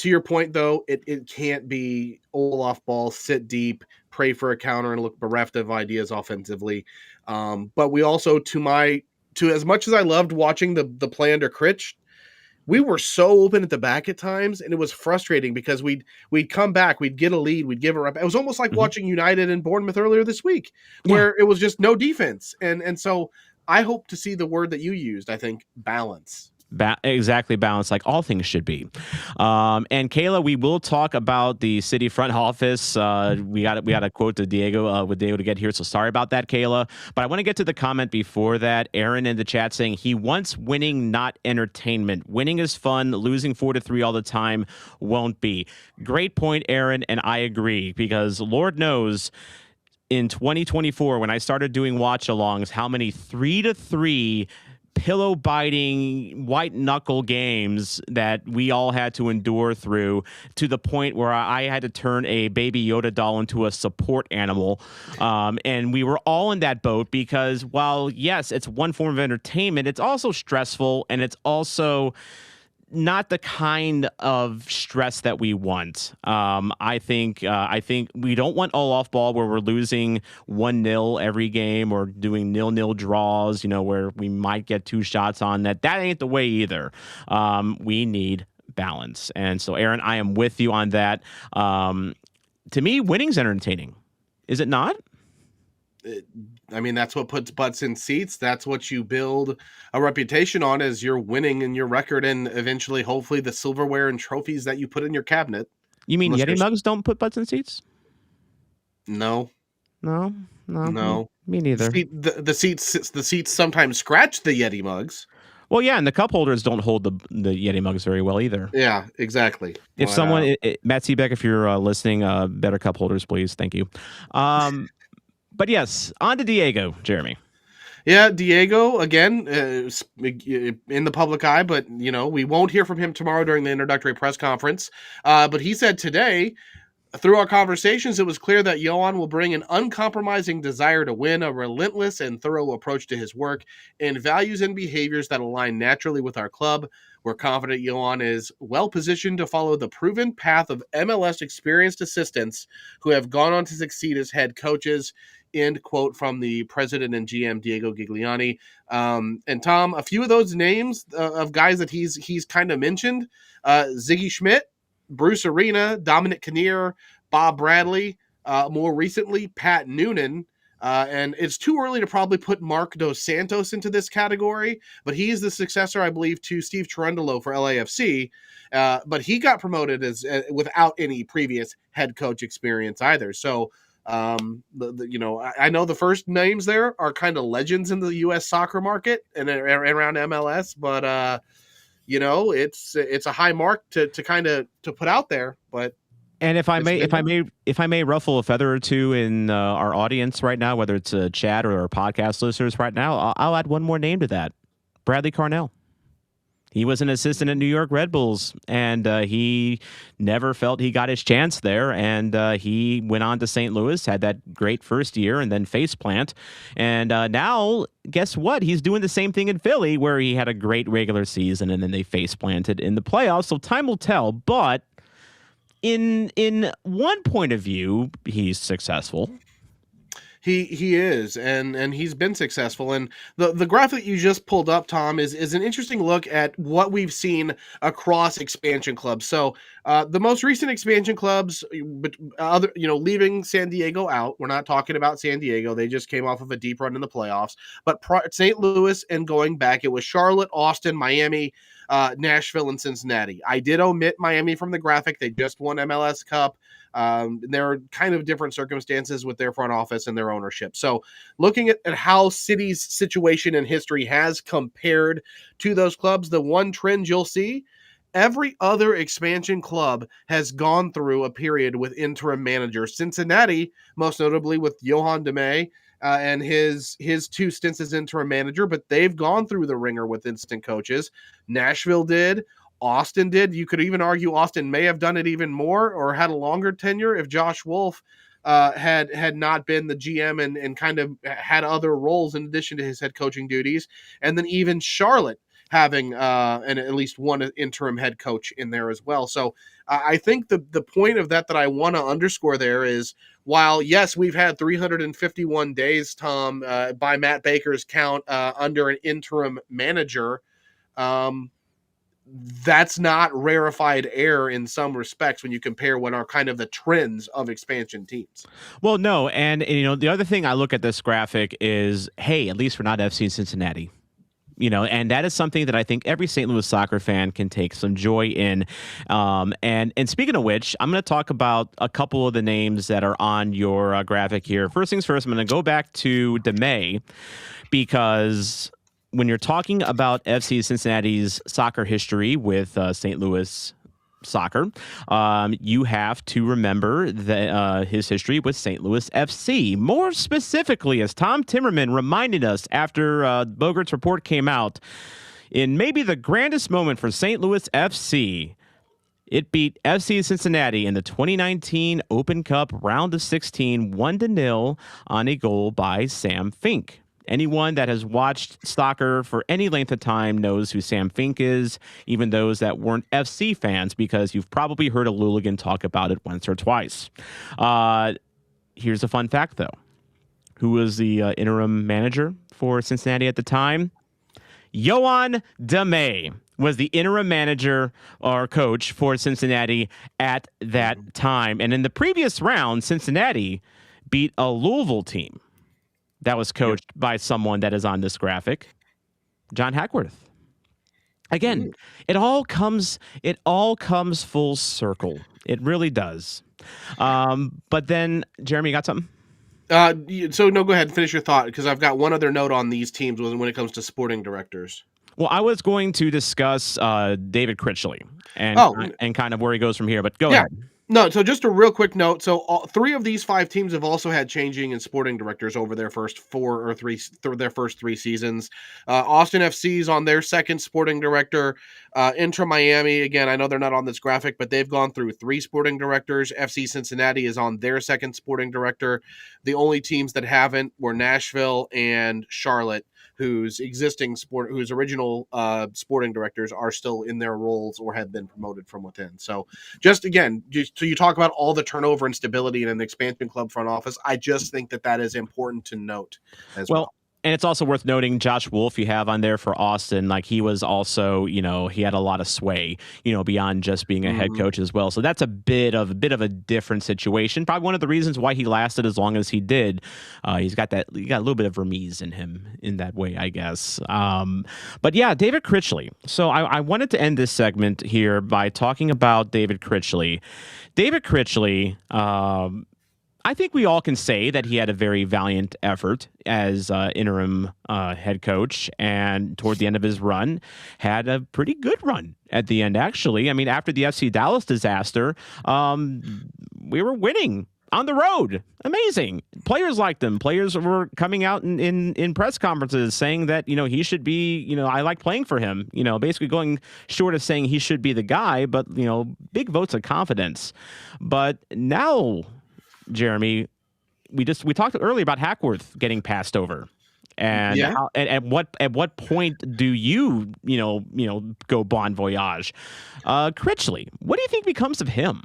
your point, though, it can't be Olaf ball, sit deep, pray for a counter, and look bereft of ideas offensively. But we also, to as much as I loved watching the play under Critch, we were so open at the back at times, and it was frustrating because we'd come back, we'd get a lead, we'd give it up. It was almost like watching United and Bournemouth earlier this week, where it was just no defense. And so I hope to see the word that you used. I think balance. Exactly, balance, like all things should be. And Kayla, we will talk about the city front office. We got a quote to Diego with Diego to get here, so sorry about that, Kayla. But I want to get to the comment before that. Aaron in the chat saying he wants winning, not entertainment. Winning is fun. Losing 4-3 all the time won't be. Great point, Aaron, and I agree, because Lord knows, in 2024, when I started doing watch-alongs, how many 3-3 pillow biting white knuckle games that we all had to endure through, to the point where I had to turn a baby Yoda doll into a support animal. And we were all in that boat, because while yes, it's one form of entertainment, it's also stressful, and it's also not the kind of stress that we want. I think we don't want all off ball where we're losing 1-0 every game, or doing 0-0 draws, where we might get 2 shots on net. That ain't the way either. We need balance. And so, Aaron, I am with you on that. To me, winning's entertaining. Is it not? I mean, that's what puts butts in seats. That's what you build a reputation on, as you're winning in your record, and eventually, hopefully, the silverware and trophies that you put in your cabinet. You mean Yeti mugs don't put butts in seats? No. No. Me neither. The seats sometimes scratch the Yeti mugs. Well, yeah, and the cup holders don't hold the Yeti mugs very well either. Yeah, exactly. If someone, Matt Seebeck, if you're listening, better cup holders, please. Thank you. But yes, on to Diego, Jeremy. Yeah, Diego again in the public eye, but we won't hear from him tomorrow during the introductory press conference. But he said today, through our conversations, it was clear that Yoann will bring an uncompromising desire to win, a relentless and thorough approach to his work, and values and behaviors that align naturally with our club. We're confident Yoann is well positioned to follow the proven path of MLS experienced assistants who have gone on to succeed as head coaches. End quote from the president and GM Diego Gigliani. And Tom, a few of those names of guys that he's kind of mentioned: Ziggy Schmidt, Bruce Arena, Dominic Kinnear, Bob Bradley, more recently, Pat Noonan. And it's too early to probably put Mark Dos Santos into this category, but he is the successor, I believe, to Steve Cherundolo for LAFC. But he got promoted as without any previous head coach experience either. So, I know the first names there are kind of legends in the U.S. soccer market and around MLS, but it's a high mark to kind of to put out there, but And if I it's may, been done. if I may ruffle a feather or two in our audience right now, whether it's a chat or our podcast listeners right now, I'll add one more name to that: Bradley Carnell. He was an assistant at New York Red Bulls, and he never felt he got his chance there. And he went on to St. Louis, had that great first year, and then faceplant. And now, guess what? He's doing the same thing in Philly, where he had a great regular season, and then they faceplanted in the playoffs. So time will tell. But in one point of view, he's successful. He is, and he's been successful. And the graphic you just pulled up, Tom, is an interesting look at what we've seen across expansion clubs. So the most recent expansion clubs, but other leaving San Diego out, we're not talking about San Diego. They just came off of a deep run in the playoffs. But St. Louis and going back, it was Charlotte, Austin, Miami, Nashville, and Cincinnati. I did omit Miami from the graphic. They just won MLS Cup. There are kind of different circumstances with their front office and their ownership. So, looking at how City's situation and history has compared to those clubs, the one trend you'll see: every other expansion club has gone through a period with interim managers. Cincinnati, most notably with Yoann Damet, and his two stints as interim manager, but they've gone through the ringer with instant coaches. Nashville did. Austin did. You could even argue Austin may have done it even more or had a longer tenure if Josh Wolf had not been the GM and kind of had other roles in addition to his head coaching duties. And then even Charlotte having at least one interim head coach in there as well. So I think the point of that I want to underscore there is, while yes, we've had 351 days, Tom, by Matt Baker's count, under an interim manager. That's not rarefied air in some respects when you compare what are kind of the trends of expansion teams. Well, no, and the other thing I look at this graphic is, hey, at least we're not FC Cincinnati. And that is something that I think every St. Louis soccer fan can take some joy in. And speaking of which, I'm going to talk about a couple of the names that are on your graphic here. First things first, I'm going to go back to Damet, because when you're talking about FC Cincinnati's soccer history with St. Louis soccer, you have to remember his history with St. Louis FC. More specifically, as Tom Timmerman reminded us after Bogert's report came out, in maybe the grandest moment for St. Louis FC, it beat FC Cincinnati in the 2019 Open Cup round of 16, 1-0 on a goal by Sam Fink. Anyone that has watched soccer for any length of time knows who Sam Fink is, even those that weren't FC fans, because you've probably heard a Luligan talk about it once or twice. Here's a fun fact, though. Who was the interim manager for Cincinnati at the time? Yoann Damet was the interim manager or coach for Cincinnati at that time. And in the previous round, Cincinnati beat a Louisville team that was coached by someone that is on this graphic, John Hackworth. Again, it all comes full circle. It really does. But then, Jeremy, you got something? So no, go ahead and finish your thought, because I've got one other note on these teams when it comes to sporting directors. Well, I was going to discuss David Critchley and kind of where he goes from here, but go ahead. No, so just a real quick note. So three of these five teams have also had changing in sporting directors over their first four or three, their first three seasons. Austin FC's on their second sporting director. Inter Miami, again, I know they're not on this graphic, but they've gone through three sporting directors. FC Cincinnati is on their second sporting director. The only teams that haven't were Nashville and Charlotte, whose original sporting directors are still in their roles or have been promoted from within. So just again, so you talk about all the turnover and stability in an expansion club front office. I just think that is important to note as well. Well, and it's also worth noting Josh Wolf you have on there for Austin. Like he was also, he had a lot of sway, beyond just being a head coach as well. So that's a bit of a different situation. Probably one of the reasons why he lasted as long as he did. He got a little bit of Vermees in him in that way, I guess. But yeah, David Critchley. So I wanted to end this segment here by talking about David Critchley. David Critchley, I think we all can say that he had a very valiant effort as interim head coach, and toward the end of his run, had a pretty good run at the end, actually. I mean, after the FC Dallas disaster, we were winning on the road. Amazing. Players liked him. Players were coming out in press conferences saying that, he should be, I like playing for him, basically going short of saying he should be the guy, but, big votes of confidence. But now, Jeremy, we talked earlier about Hackworth getting passed over, and Yeah. at what point do you go bon voyage? Critchley, what do you think becomes of him?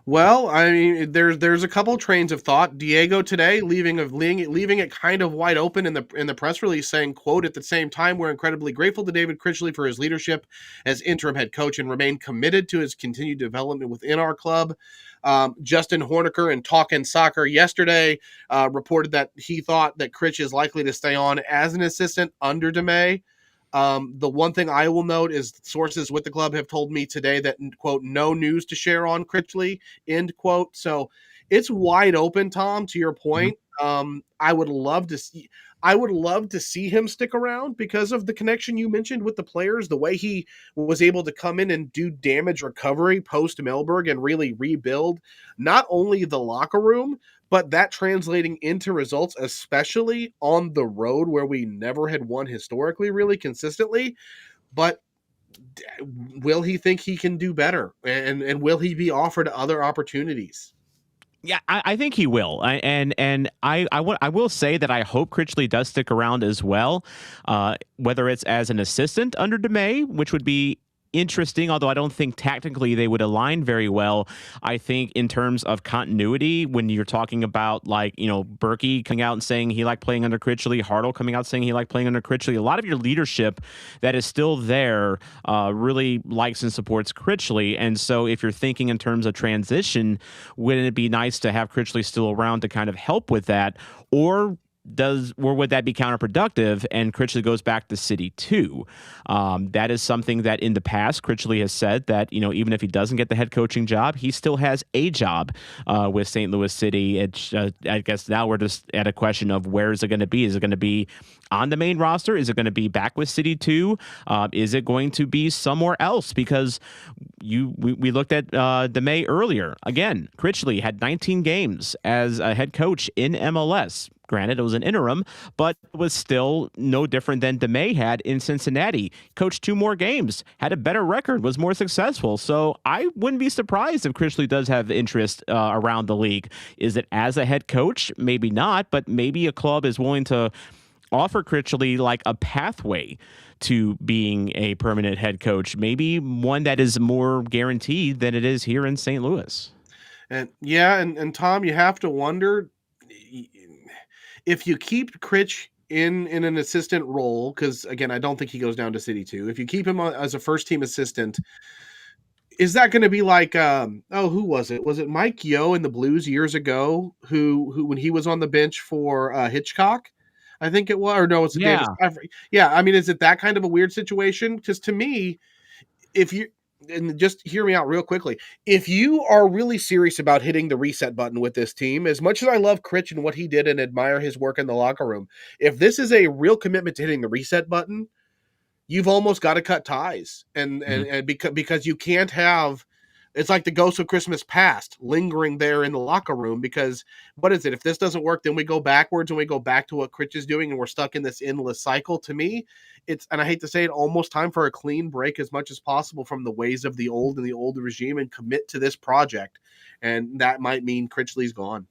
Well, I mean, there's a couple trains of thought. Diego today leaving it kind of wide open in the press release, saying, "quote At the same time, we're incredibly grateful to David Critchley for his leadership as interim head coach and remain committed to his continued development within our club." Justin Horniker in Talkin' Soccer yesterday reported that he thought that Critch is likely to stay on as an assistant under Damet. The one thing I will note is sources with the club have told me today that, quote, no news to share on Critchley, end quote. So it's wide open, Tom, to your point. I would love to see him stick around because of the connection you mentioned with the players, the way he was able to come in and do damage recovery post Melberg and really rebuild not only the locker room, but that translating into results, especially on the road where we never had won historically really consistently. But will he think he can do better? And will he be offered other opportunities? Yeah, I think he will, and I will say that I hope Critchley does stick around as well, whether it's as an assistant under DeMay, which would be interesting, although I don't think tactically they would align very well. I think in terms of continuity, when you're talking about Berkey coming out and saying he liked playing under Critchley, Hartle coming out saying he liked playing under Critchley, a lot of your leadership that is still there really likes and supports Critchley. And so if you're thinking in terms of transition, wouldn't it be nice to have Critchley still around to kind of help with that? Or would that be counterproductive and Critchley goes back to City 2? That is something that in the past Critchley has said that, even if he doesn't get the head coaching job, he still has a job with St. Louis City. I guess now we're just at a question of where is it going to be? Is it going to be on the main roster? Is it going to be back with City 2? Is it going to be somewhere else? Because we looked at DeMay earlier. Again, Critchley had 19 games as a head coach in MLS. Granted, it was an interim, but it was still no different than DeMay had in Cincinnati. Coached 2 more games, had a better record, was more successful. So I wouldn't be surprised if Critchley does have interest around the league. Is it as a head coach? Maybe not, but maybe a club is willing to offer Critchley like a pathway to being a permanent head coach, maybe one that is more guaranteed than it is here in St. Louis. And yeah, and Tom, you have to wonder if you keep Critch in an assistant role, because again, I don't think he goes down to City 2. If you keep him as a first team assistant, is that going to be like who was it? Was it Mike Yeo in the Blues years ago who when he was on the bench for Hitchcock? I think it was, or no, it's Yeah. Davis. Yeah, I mean, is it that kind of a weird situation? Because to me, if you and just hear me out real quickly, if you are really serious about hitting the reset button with this team, as much as I love Critch and what he did and admire his work in the locker room, if this is a real commitment to hitting the reset button, you've almost got to cut ties, and because you can't have It's like the ghost of Christmas past lingering there in the locker room, because what is it? If this doesn't work, then we go backwards and we go back to what Critch is doing, and we're stuck in this endless cycle. To me, it's, and I hate to say it, almost time for a clean break as much as possible from the ways of the old and the old regime, and commit to this project. And that might mean Critchley's gone.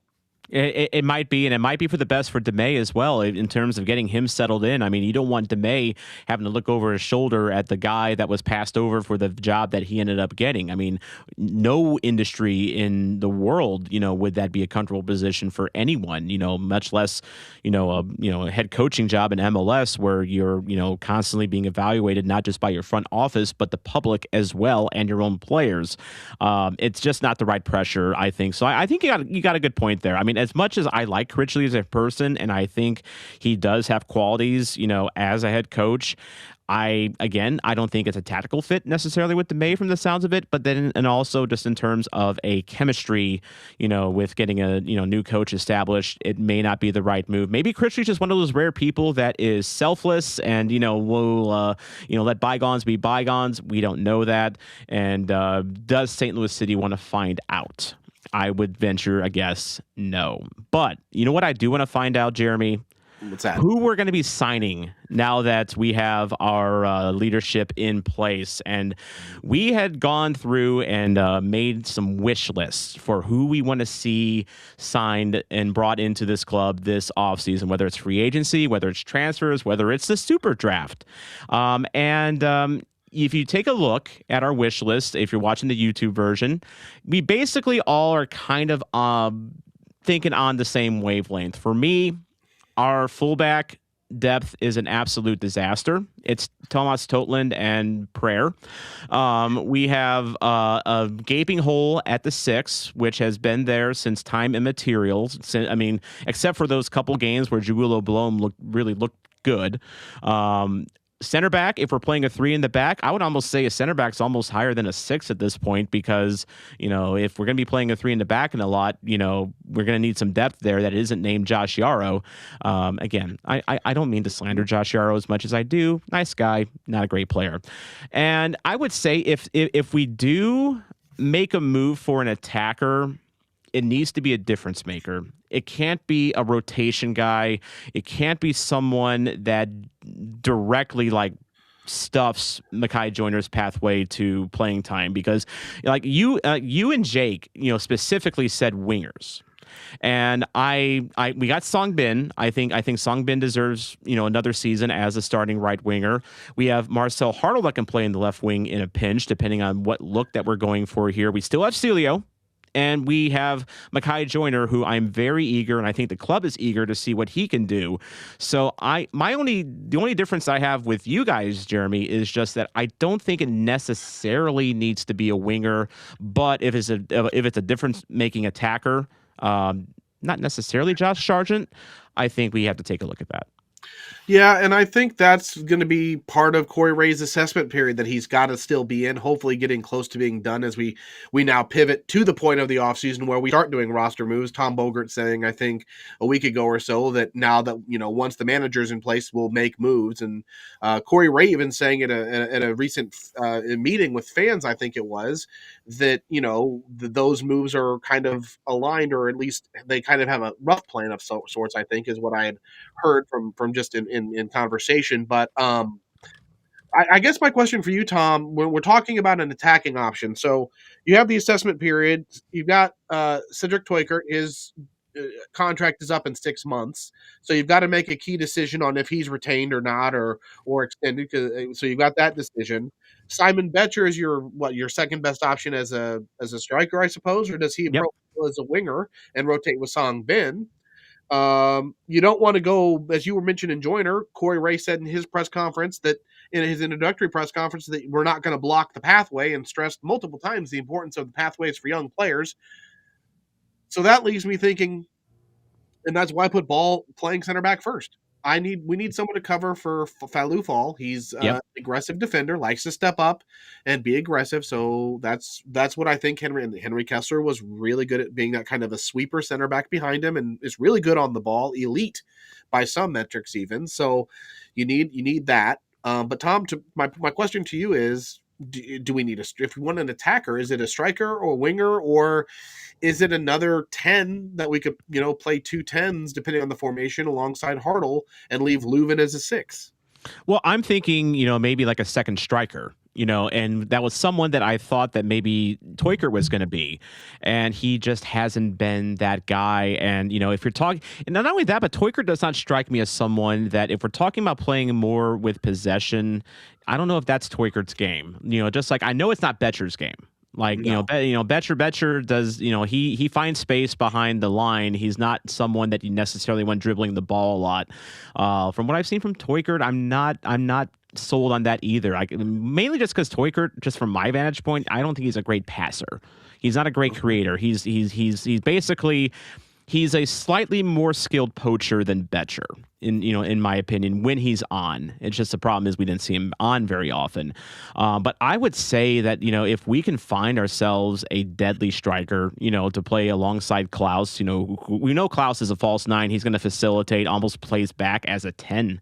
It might be, and it might be for the best for Damet as well in terms of getting him settled in. I mean, you don't want Damet having to look over his shoulder at the guy that was passed over for the job that he ended up getting. I mean, no industry in the world, would that be a comfortable position for anyone? Much less, a head coaching job in MLS where you're, constantly being evaluated not just by your front office but the public as well and your own players. It's just not the right pressure, I think. So I think you got a good point there. I mean, as much as I like Critchley as a person, and I think he does have qualities, as a head coach, I don't think it's a tactical fit necessarily with Damet from the sounds of it, but then, and also just in terms of a chemistry, with getting a, new coach established, it may not be the right move. Maybe Critchley's just one of those rare people that is selfless and, will, let bygones be bygones. We don't know that. And does St. Louis City want to find out? I would venture a guess no. But you know what I do want to find out, Jeremy? What's that? Who we're going to be signing now that we have our leadership in place. And we had gone through and made some wish lists for who we want to see signed and brought into this club this offseason, whether it's free agency, whether it's transfers, whether it's the SuperDraft. If you take a look at our wish list, if you're watching the YouTube version, we basically all are kind of thinking on the same wavelength. For me, our fullback depth is an absolute disaster. It's Tomas Totland and Prayer. We have a gaping hole at the 6, which has been there since time immaterial. I mean, except for those couple games where Jawulo Blom really looked good. Center back, if we're playing a 3 in the back, I would almost say a center back's almost higher than a 6 at this point, because, if we're going to be playing a 3 in the back in a lot, we're going to need some depth there that isn't named Josh Yarrow. Again, I don't mean to slander Josh Yarrow as much as I do. Nice guy, not a great player. And I would say if we do make a move for an attacker, it needs to be a difference maker. It can't be a rotation guy. It can't be someone that directly stuffs Mekhi Joyner's pathway to playing time, because you and Jake, specifically said wingers. And we got Song Bin. I think Song Bin deserves, another season as a starting right winger. We have Marcel Hartle that can play in the left wing in a pinch, depending on what look that we're going for here. We still have Celio. And we have Mekhi Joyner, who I'm very eager, and I think the club is eager to see what he can do. So the only difference I have with you guys, Jeremy, is just that I don't think it necessarily needs to be a winger, but if it's a difference-making attacker, not necessarily Josh Sargent, I think we have to take a look at that. Yeah, and I think that's going to be part of Corey Ray's assessment period that he's got to still be in, hopefully getting close to being done as we now pivot to the point of the offseason where we start doing roster moves. Tom Bogert saying, I think a week ago or so, that now that, once the manager's in place, we'll make moves. And Corey Ray even saying at a recent meeting with fans, I think it was, that, those moves are kind of aligned, or at least they kind of have a rough plan of sorts, I think, is what I had heard from just in conversation. But I guess my question for you, Tom, when we're talking about an attacking option, so you have the assessment period, you've got Cedric Toykert, his contract is up in 6 months, so you've got to make a key decision on if he's retained or not, or extended. So you've got that decision. Simon Betcher is your second best option as a striker, I suppose, or does he Yep. as a winger and rotate with Song Bin? You don't want to go, as you were mentioning, Joyner. Corey Ray said in his press conference, that in his introductory press conference, that we're not going to block the pathway, and stressed multiple times the importance of the pathways for young players. So that leaves me thinking, and that's why I put Ball playing center back first. We need someone to cover for Falou Fall. He's Yep. an aggressive defender, likes to step up and be aggressive. So that's what I think. Henry Kessler was really good at being that kind of a sweeper center back behind him, and is really good on the ball, elite by some metrics even. So you need that. But Tom, my question to you is, do we need if we want an attacker, is it a striker or a winger, or is it another 10 that we could, play 2 10s depending on the formation alongside Hartle and leave Leuven as a 6? Well, I'm thinking, maybe like a second striker, and that was someone that I thought that maybe Toiker was going to be, and he just hasn't been that guy. And, if you're talking, and not only that, but Toiker does not strike me as someone that if we're talking about playing more with possession, I don't know if that's Toiker's game. Just like I know it's not Betcher's game. Like, No. Betcher does, he finds space behind the line. He's not someone that you necessarily want dribbling the ball a lot. From what I've seen from Toykert, I'm not sold on that either. Mainly just because Toykert, just from my vantage point, I don't think he's a great passer. He's not a great creator. He's basically he's a slightly more skilled poacher than Betcher, in my opinion, when he's on. It's just the problem is we didn't see him on very often. But I would say that, if we can find ourselves a deadly striker, to play alongside Klaus, we know Klaus is a false 9. He's going to facilitate, almost plays back as a 10,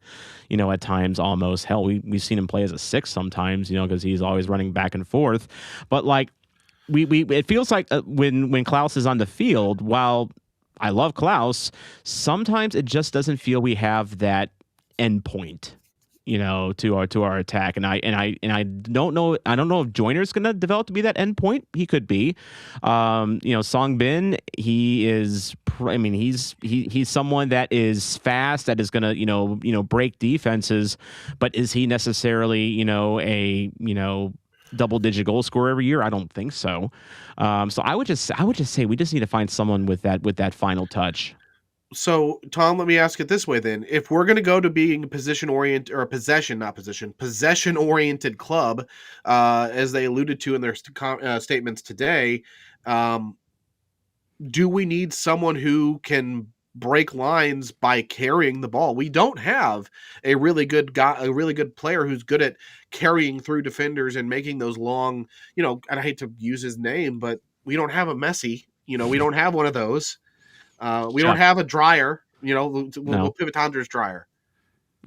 at times almost. Hell, we've seen him play as a 6 sometimes, because he's always running back and forth. But like, it feels like when Klaus is on the field, while I love Klaus, sometimes it just doesn't feel we have that end point, to our attack. And I don't know. I don't know if Joyner's going to develop to be that end point. He could be. Song Bin, he is. I mean, he's someone that is fast, that is going to break defenses. But is he necessarily a double-digit goal scorer every year? I don't think so. So I would just say we just need to find someone with that final touch. So, Tom, let me ask it this way then. If we're going to go to being a possession-oriented, or a possession-oriented club, as they alluded to in their statements today, do we need someone who can break lines by carrying the ball? We don't have a really good player who's good at carrying through defenders and making those long, and I hate to use his name, but we don't have a Messi. We don't have one of those. We don't have a Dryer. We'll pivot to Andres Dryer.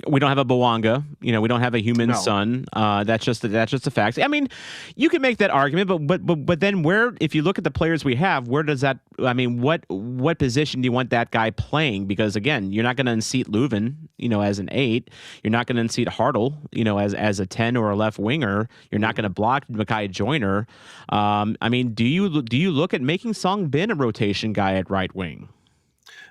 We don't have a Bawanga. We don't have a human No. son. That's just a fact. I mean, you can make that argument, but then where, if you look at the players we have, where does that? I mean, what position do you want that guy playing? Because again, you're not going to unseat Leuven, as an 8. You're not going to unseat Hartle, as a 10 or a left winger. You're not going to block Makai Joyner. I mean, do you look at making Song Bin a rotation guy at right wing?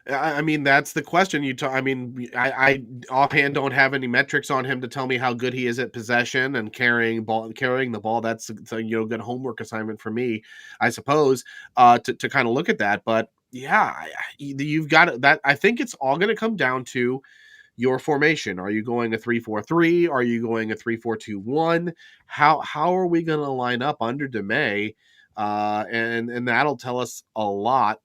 I mean, that's the question. I offhand don't have any metrics on him to tell me how good he is at possession and carrying the ball. That's a good homework assignment for me, I suppose, to kind of look at that. But yeah, you've got that. I think it's all going to come down to your formation. Are you going a 3-4-3? Are you going a 3-4-2-1? How are we going to line up under Damet? And that'll tell us a lot.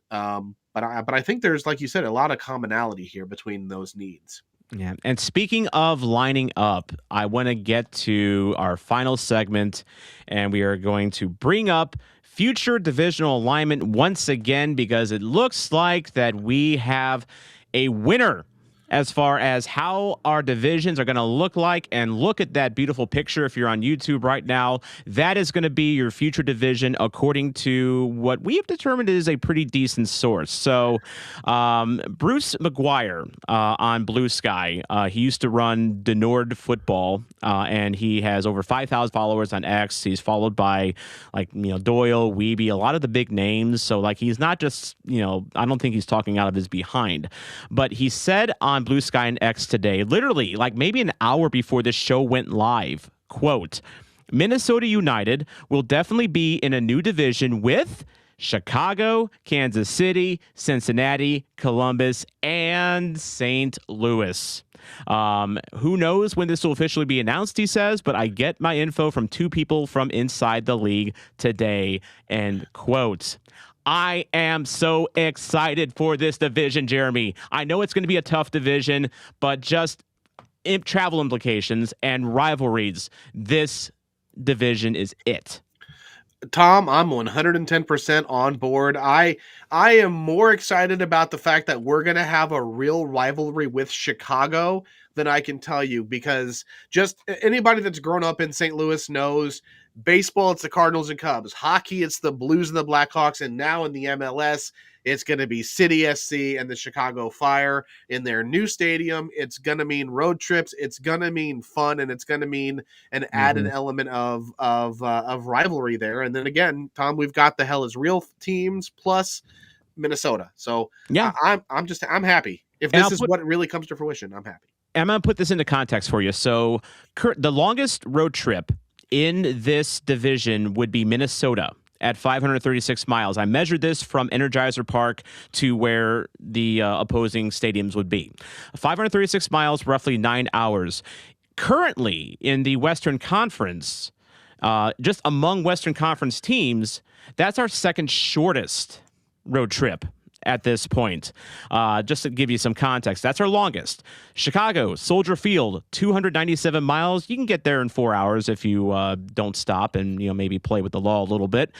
But I think there's, like you said, a lot of commonality here between those needs. Yeah. And speaking of lining up, I want to get to our final segment, and we are going to bring up future divisional alignment once again, because it looks like that we have a winner as far as how our divisions are going to look like. And look at that beautiful picture if you're on YouTube right now. That is going to be your future division according to what we have determined is a pretty decent source. So Bruce McGuire on Blue Sky, he used to run the Nord Football, and he has over 5,000 followers on X. He's followed by Doyle, Weeby, a lot of the big names. So like he's not just, I don't think he's talking out of his behind. But he said on Blue Sky and X today, literally like maybe an hour before this show went live, quote, Minnesota United will definitely be in a new division with Chicago, Kansas City, Cincinnati, Columbus, and St. Louis. Who knows when this will officially be announced, he says, but I get my info from 2 people from inside the league today, end quote. I am so excited for this division, Jeremy. I know it's going to be a tough division, but just travel implications and rivalries, this division is it. Tom, I'm 110% on board. I am more excited about the fact that we're going to have a real rivalry with Chicago than I can tell you, because just anybody that's grown up in St. Louis knows Baseball, it's the Cardinals and Cubs. Hockey, it's the Blues and the Blackhawks. And now in the MLS, it's going to be City SC and the Chicago Fire in their new stadium. It's going to mean road trips. It's going to mean fun, and it's going to mean an added element of rivalry there. And then again, Tom, we've got the Hell is Real teams plus Minnesota. So Yeah. I'm happy. If And this is what really comes to fruition, I'm happy. I'm going to put this into context for you. So the longest road trip in this division would be Minnesota at 536 miles. I measured this from Energizer Park to where the opposing stadiums would be. 536 miles, roughly 9 hours. Currently in the Western Conference, just among Western Conference teams, that's our second shortest road trip at this point. Just to give you some context, that's our longest. Chicago, Soldier Field, 297 miles. You can get there in 4 hours if you don't stop and maybe play with the law a little bit.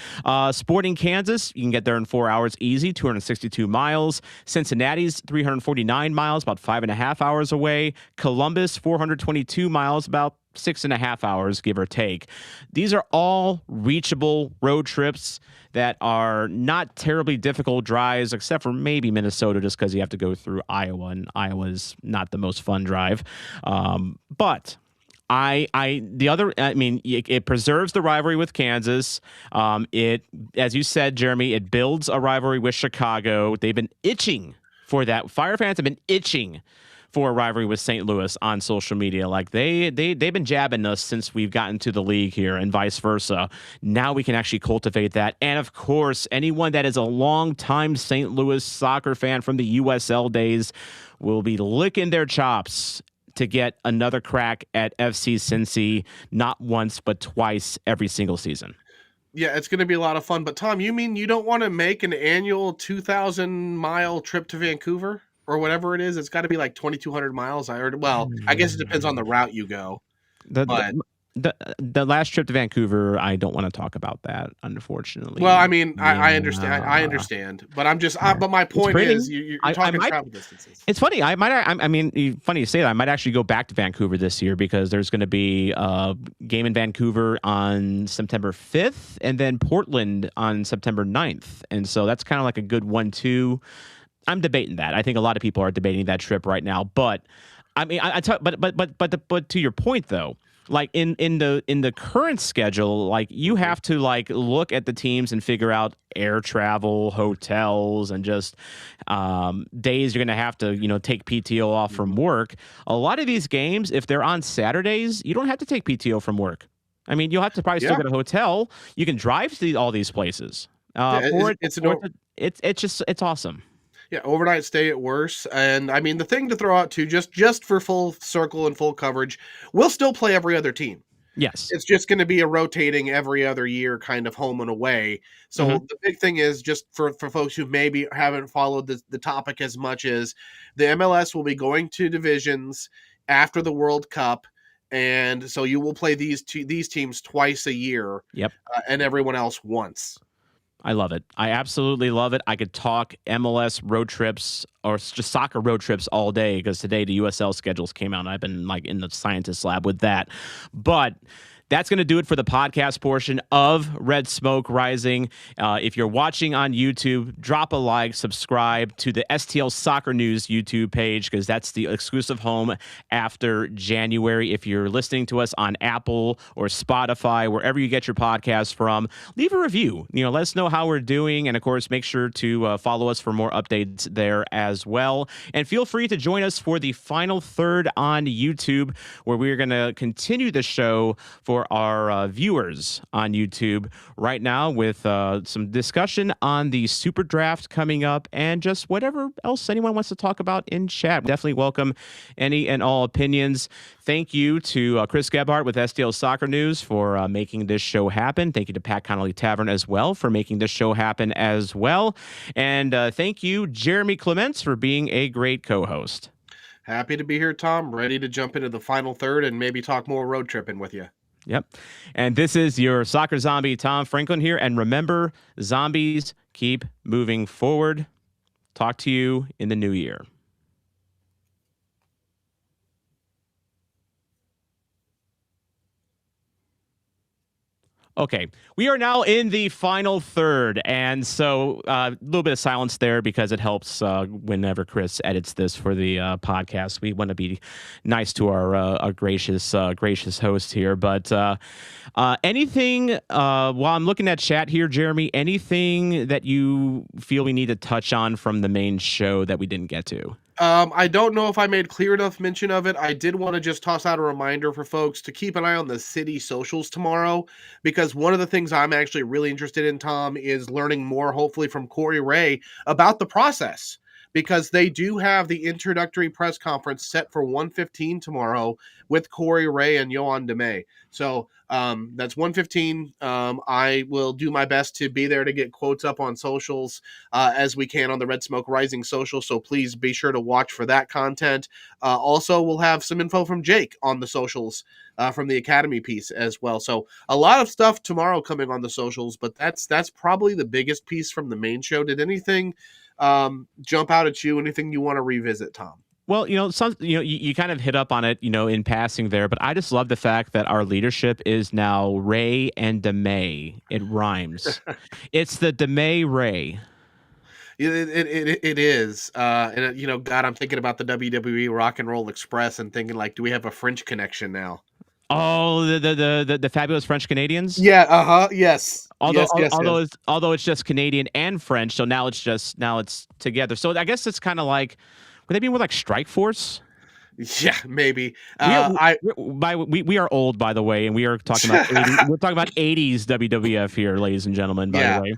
Sporting Kansas, you can get there in 4 hours easy, 262 miles. Cincinnati's 349 miles, about 5.5 hours away. Columbus, 422 miles, about 6.5 hours, give or take. These are all reachable road trips that are not terribly difficult drives, except for maybe Minnesota, just because you have to go through Iowa, and Iowa's not the most fun drive. But it preserves the rivalry with Kansas. It, as you said, Jeremy, it builds a rivalry with Chicago. They've been itching for that. Fire fans have been itching for a rivalry with St. Louis on social media. Like they've been jabbing us since we've gotten to the league here, and vice versa. Now we can actually cultivate that. And of course, anyone that is a longtime St. Louis soccer fan from the USL days will be licking their chops to get another crack at FC Cincy, not once, but twice every single season. Yeah, it's going to be a lot of fun. But Tom, you mean you don't want to make an annual 2,000-mile trip to Vancouver? Or whatever it is, it's got to be like 2,200 miles. I heard. Well, I guess it depends on the route you go. The last trip to Vancouver, I don't want to talk about that, unfortunately. Well, I mean, I understand. I understand, but but my point is, you're talking travel distances. It's funny. Funny you say that. I might actually go back to Vancouver this year because there's going to be a game in Vancouver on September 5th, and then Portland on September 9th, and so that's kind of like a good 1-2. I'm debating that. I think a lot of people are debating that trip right now. But I mean, but to your point though, like in the current schedule, like you have to like look at the teams and figure out air travel, hotels, and just days you're going to have to take PTO off from work. A lot of these games, if they're on Saturdays, you don't have to take PTO from work. I mean, you'll have to probably still get a hotel. You can drive to all these places. It's awesome. Yeah, overnight stay at worse. And I mean, the thing to throw out too, just for full circle and full coverage, we'll still play every other team. Yes. It's just going to be a rotating every other year kind of home and away. So the big thing is, just for folks who maybe haven't followed the topic as much, as the MLS will be going to divisions after the World Cup. And so you will play these teams twice a year. Yep. And everyone else once. I love it. I absolutely love it. I could talk MLS road trips or just soccer road trips all day because today the USL schedules came out and I've been like in the scientist lab with that. But that's going to do it for the podcast portion of Red Smoke Rising. If you're watching on YouTube, drop a like, subscribe to the STL Soccer News YouTube page because that's the exclusive home after January. If you're listening to us on Apple or Spotify, wherever you get your podcast from, leave a review. Let us know how we're doing. And of course, make sure to follow us for more updates there as well. And feel free to join us for the final third on YouTube, where we're going to continue the show for our viewers on YouTube right now with some discussion on the SuperDraft coming up and just whatever else anyone wants to talk about in chat. Definitely welcome any and all opinions. Thank you to Chris Gebhardt with STL Soccer News for making this show happen. Thank you to Pat Connolly Tavern as well for making this show happen as well. And thank you, Jeremy Clements, for being a great co-host. Happy to be here, Tom. Ready to jump into the final third and maybe talk more road tripping with you. Yep. And this is your soccer zombie, Tom Franklin here. And remember, zombies keep moving forward. Talk to you in the new year. Okay, we are now in the final third, and so a little bit of silence there because it helps whenever Chris edits this for the podcast. We want to be nice to our gracious host here, but anything while I'm looking at chat here, Jeremy, anything that you feel we need to touch on from the main show that we didn't get to? I don't know if I made clear enough mention of it. I did want to just toss out a reminder for folks to keep an eye on the city socials tomorrow, because one of the things I'm actually really interested in, Tom, is learning more, hopefully from Corey Ray, about the process, because they do have the introductory press conference set for 1:15 tomorrow with Corey Ray and Yoann Damet. So that's 1:15. I will do my best to be there to get quotes up on socials as we can on the Red Smoke Rising social. So please be sure to watch for that content. Also, we'll have some info from Jake on the socials from the Academy piece as well. So a lot of stuff tomorrow coming on the socials, but that's probably the biggest piece from the main show. Did anything jump out at you? Anything you want to revisit, Tom? Well, you kind of hit up on it, in passing there, but I just love the fact that our leadership is now Ray and Damet. It rhymes. It's the Damet Ray. It is. And God, I'm thinking about the WWE Rock and Roll Express and thinking, like, do we have a French connection now? Oh, the fabulous French Canadians. Yeah. Yes. Although it's just Canadian and French, so now it's together. So I guess it's kind of like, would they be more like Strike Force? Yeah, maybe. We are old, by the way, and we are talking about 80s WWF here, ladies and gentlemen. By the way.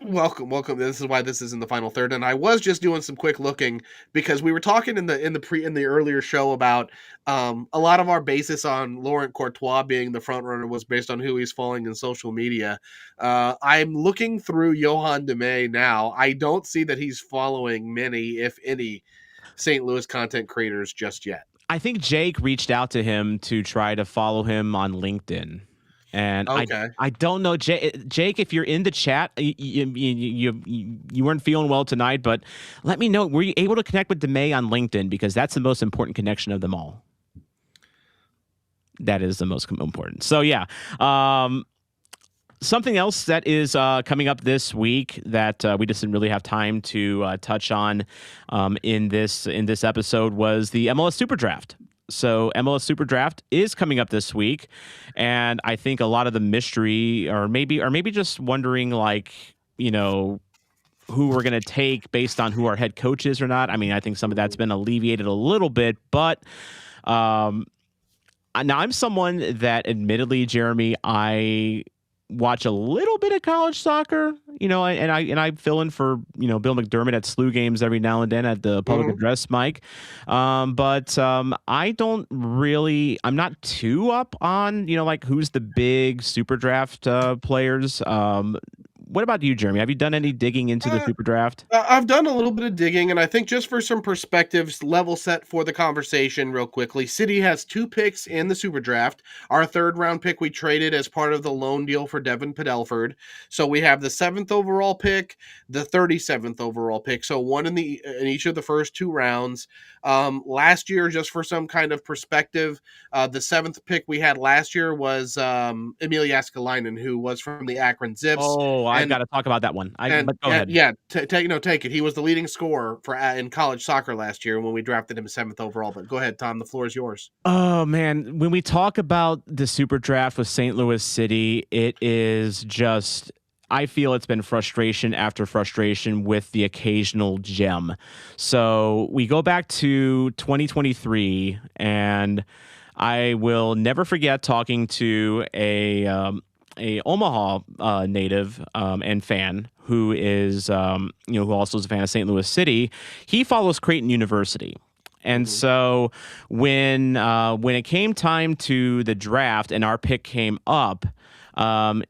Welcome. This is why this is in the final third. And I was just doing some quick looking because we were talking in the earlier show about a lot of our basis on Laurent Courtois being the front runner was based on who he's following in social media. I'm looking through Yoann Damet now. I don't see that he's following many, if any, St. Louis content creators just yet. I think Jake reached out to him to try to follow him on LinkedIn. And okay. I don't know, Jake, if you're in the chat, you weren't feeling well tonight, but let me know. Were you able to connect with Damet on LinkedIn? Because that's the most important connection of them all. That is the most important. So, yeah. Something else that is coming up this week that we just didn't really have time to touch on in this episode was the MLS SuperDraft. So MLS SuperDraft is coming up this week, and I think a lot of the mystery, or maybe just wondering, like, who we're going to take based on who our head coach is or not. I mean, I think some of that's been alleviated a little bit, but now I'm someone that, admittedly, Jeremy, I watch a little bit of college soccer, and I fill in for, Bill McDermott at SLU games every now and then at the public address mic. But I don't really, I'm not too up on, like who's the big SuperDraft players. What about you, Jeremy? Have you done any digging into the SuperDraft? I've done a little bit of digging, and I think just for some perspectives, level set for the conversation real quickly, City has 2 picks in the SuperDraft. Our 3rd round pick we traded as part of the loan deal for Devin Padelford. So we have the 7th overall pick, the 37th overall pick. So one in each of the first 2 rounds. Last year, just for some kind of perspective, the 7th pick we had last year was Emil Jääskeläinen, who was from the Akron Zips. Oh, I've got to talk about that one. But go ahead. Yeah, take it. He was the leading scorer in college soccer last year when we drafted him 7th overall. But go ahead, Tom. The floor is yours. Oh, man. When we talk about the SuperDraft with St. Louis City, it is just, I feel it's been frustration after frustration with the occasional gem. So we go back to 2023, and I will never forget talking to a Omaha native and fan who is who also is a fan of St. Louis City. He follows Creighton University. And so when it came time to the draft and our pick came up,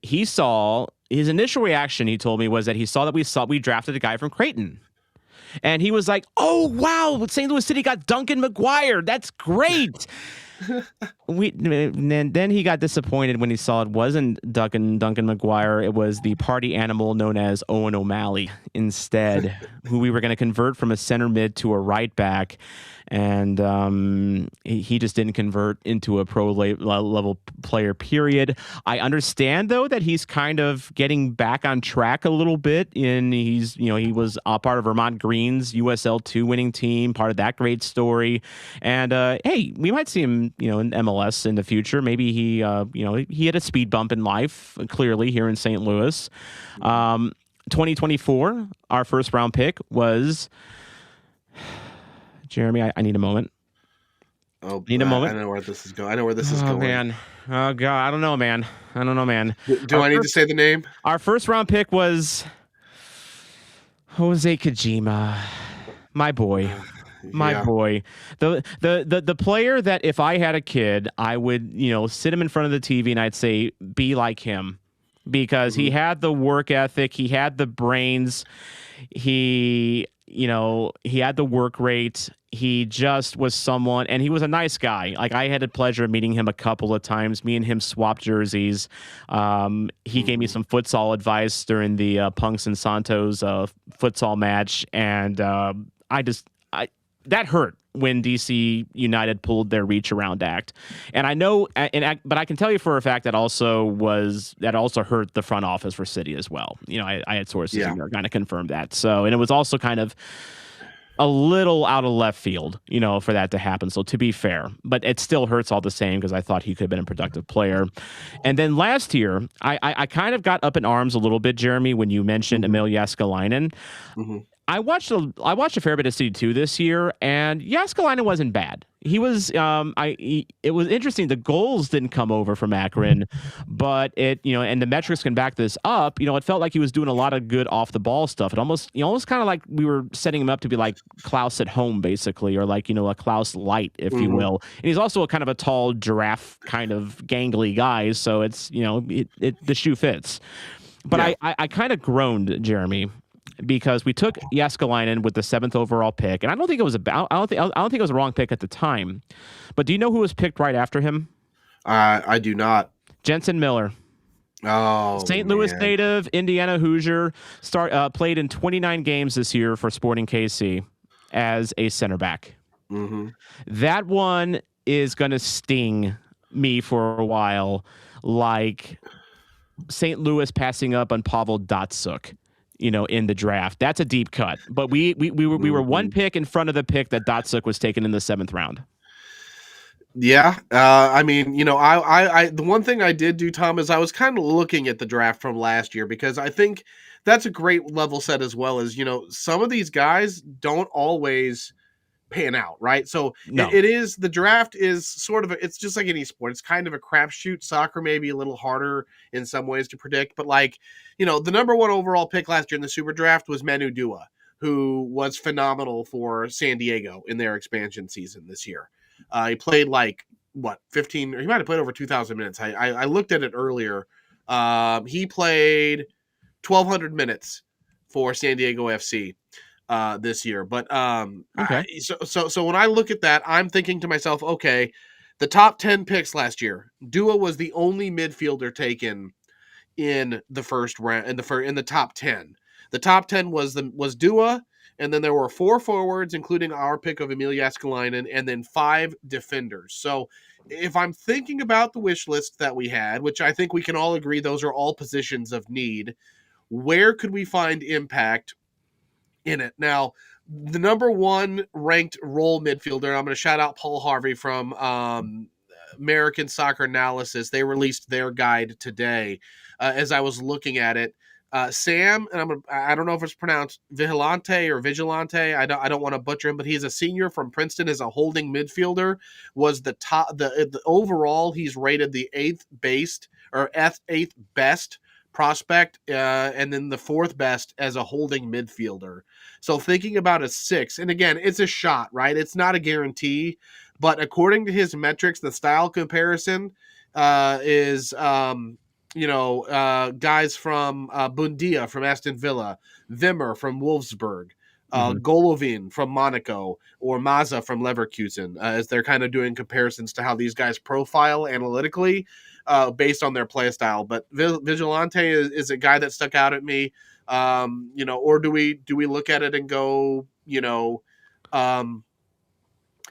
he saw, his initial reaction, he told me, was that he saw that we drafted a guy from Creighton. And he was like, "Oh, wow, St. Louis City got Duncan McGuire. That's great." Then he got disappointed when he saw it wasn't Duncan McGuire. It was the party animal known as Owen O'Malley instead, who we were going to convert from a center mid to a right back. and he just didn't convert into a level player, period. I understand, though, that he's kind of getting back on track a little bit. He was a part of Vermont Green's USL2 winning team, part of that great story. And hey, we might see him, in MLS in the future. Maybe he had a speed bump in life, clearly, here in St. Louis. 2024, our first round pick was Jeremy. I need a moment. Oh, Need a I moment. know where this is going. I know where this is Oh going. man. Oh god. I don't know, man. Do I need to say the name? Our first round pick was Jose Kojima. My boy. My Yeah. boy. The player that if I had a kid, I would, sit him in front of the TV and I'd say, be like him. Because he had the work ethic, he had the brains, he had the work rate. He just was someone, and he was a nice guy. Like, I had the pleasure of meeting him a couple of times. Me and him swapped jerseys. He gave me some futsal advice during the Punks and Santos futsal match, and that hurt when DC United pulled their reach around act. And I know, but I can tell you for a fact that also hurt the front office for City as well. I had sources in there kind of confirmed that. So, and it was also kind of a little out of left field, for that to happen. So, to be fair, but it still hurts all the same because I thought he could have been a productive player. And then last year, I kind of got up in arms a little bit, Jeremy, when you mentioned Emil Jääskeläinen. I watched a fair bit of C2 this year, and Jääskeläinen wasn't bad. He was it was interesting. The goals didn't come over from Akron, but and the metrics can back this up. It felt like he was doing a lot of good off the ball stuff. It almost kind of like we were setting him up to be like Klaus at home, basically, or like a Klaus light, if you will. And he's also a kind of a tall giraffe, kind of gangly guy, so it's the shoe fits. But I kind of groaned, Jeremy, because we took Jääskeläinen with the 7th overall pick, and I don't think it was I don't think it was a wrong pick at the time. But do you know who was picked right after him? I do not. Jensen Miller. Oh, St. Louis native, Indiana Hoosier, played in 29 games this year for Sporting KC as a center back. That one is going to sting me for a while, like St. Louis passing up on Pavel Datsyuk. In the draft. That's a deep cut. But we were one pick in front of the pick that Datsyuk was taken in the 7th round. Yeah. I mean, I the one thing I did do, Tom, is I was kind of looking at the draft from last year because I think that's a great level set as well as, some of these guys don't always pan out, right? So No. it is, the draft is sort of it's just like any sport. It's kind of a crapshoot. Soccer may be a little harder in some ways to predict, but the number 1 overall pick last year in the SuperDraft was Manu Dua, who was phenomenal for San Diego in their expansion season this year. He played 15, or he might have played over 2,000 minutes. I looked at it earlier. He played 1,200 minutes for San Diego FC this year. But okay. So when I look at that, I'm thinking to myself, okay, the top 10 picks last year, Dua was the only midfielder taken in the first round, in the top 10. The top 10 was Dua, and then there were 4 forwards, including our pick of Emil Jääskeläinen, and then 5 defenders. So if I'm thinking about the wish list that we had, which I think we can all agree those are all positions of need, where could we find impact in it? Now, the number 1 ranked role midfielder, I'm going to shout out Paul Harvey from American Soccer Analysis. They released their guide today. As I was looking at it, Sam, and I don't know if it's pronounced Vigilante or Vigilante. I don't want to butcher him, but he's a senior from Princeton as a holding midfielder. Was the top the overall he's rated the 8th best prospect, and then the 4th best as a holding midfielder. So thinking about a 6, and again, it's a shot, right? It's not a guarantee, but according to his metrics, the style comparison is guys from Bundia from Aston Villa, Wimmer from Wolfsburg, Golovin from Monaco, or Maza from Leverkusen, as they're kind of doing comparisons to how these guys profile analytically based on their play style. But Vigilante is a guy that stuck out at me, or do we look at it and go,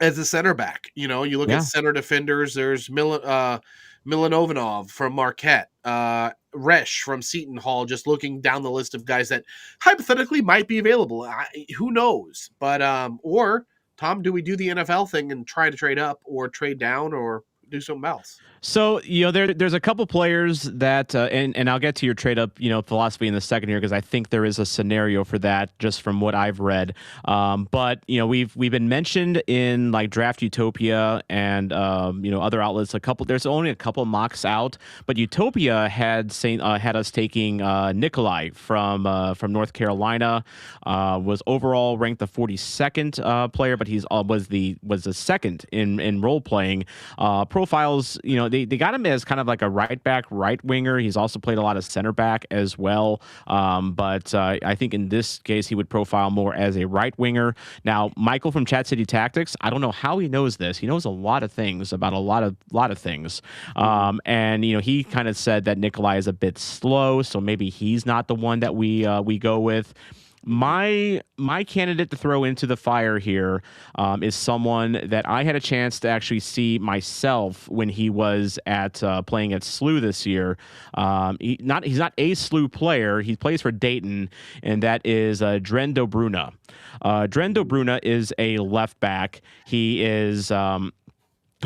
as a center back. You know, you look at Yeah. center defenders. There's Milanovanov from Marquette, Resch from Seton Hall. Just looking down the list of guys that hypothetically might be available. Who knows? But or Tom, do we do the NFL thing and try to trade up or trade down or do something else? So there's a couple players that and I'll get to your trade up philosophy in the second here because I think there is a scenario for that just from what I've read. But we've been mentioned in like Draft Utopia and other outlets. There's only a couple mocks out, but Utopia had us taking Nikolai from North Carolina. Was overall ranked the 42nd player, but he's was the second in role playing profiles. They got him as kind of like a right back, right winger. He's also played a lot of center back as well. But I think in this case, he would profile more as a right winger. Now, Michael from Chat City Tactics, I don't know how he knows this. He knows a lot of things about a lot of things. And he kind of said that Nikolai is a bit slow, so maybe he's not the one that we go with. My candidate to throw into the fire here is someone that I had a chance to actually see myself when he was at playing at SLU this year. He's not a SLU player. He plays for Dayton, and that is Drendo Bruna. Drendo Bruna is a left back. He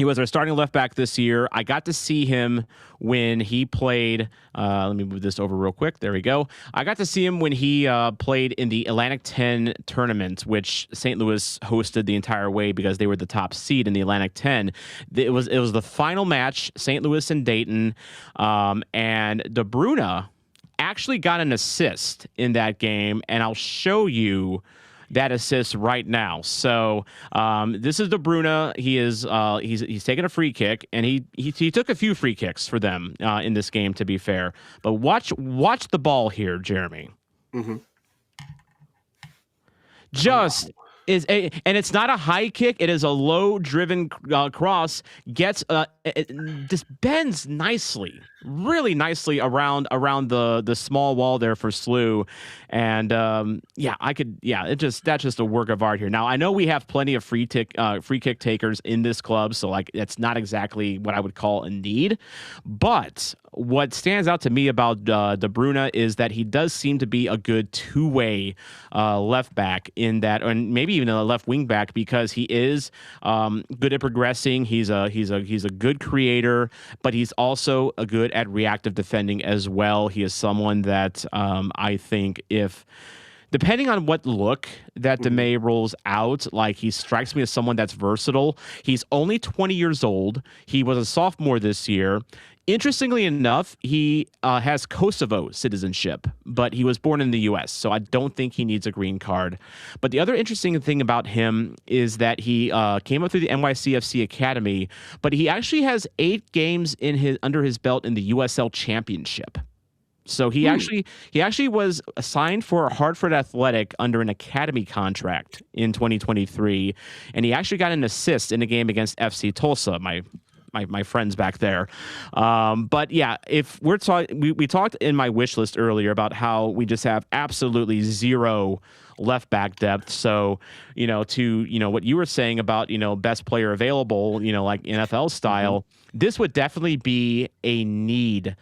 was our starting left back this year. I got to see him when he played. Let me move this over real quick. There we go. I got to see him when he played in the Atlantic 10 tournament, which St. Louis hosted the entire way because they were the top seed in the Atlantic 10. It was the final match, St. Louis and Dayton, and De Bruyne actually got an assist in that game, and I'll show you that assist right now. So this is De Bruyne. He's taking a free kick, and he took a few free kicks for them in this game, to be fair. But watch the ball here, Jeremy. Mm-hmm. Just and it's not a high kick. It is a low driven cross. Gets it just bends nicely, really nicely around the small wall there for SLU, and that's just a work of art here. Now I know we have plenty of free kick takers in this club, so like it's not exactly what I would call a need, but what stands out to me about De Bruyne is that he does seem to be a good two-way left back in that, and maybe even a left wing back, because he is good at progressing. He's a good creator, but he's also a good at reactive defending as well. He is someone that I think depending on what look that Damet rolls out, like he strikes me as someone that's versatile. He's only 20 years old. He was a sophomore this year. Interestingly enough, he has Kosovo citizenship, but he was born in the U.S., so I don't think he needs a green card. But the other interesting thing about him is that he came up through the NYCFC Academy, but he actually has 8 games under his belt in the USL Championship. So he actually was signed for Hartford Athletic under an academy contract in 2023, and he actually got an assist in a game against FC Tulsa, my friends back there. But yeah, if we're talking, we talked in my wish list earlier about how we just have absolutely zero left back depth. So, to what you were saying about, best player available, like NFL style, this would definitely be a need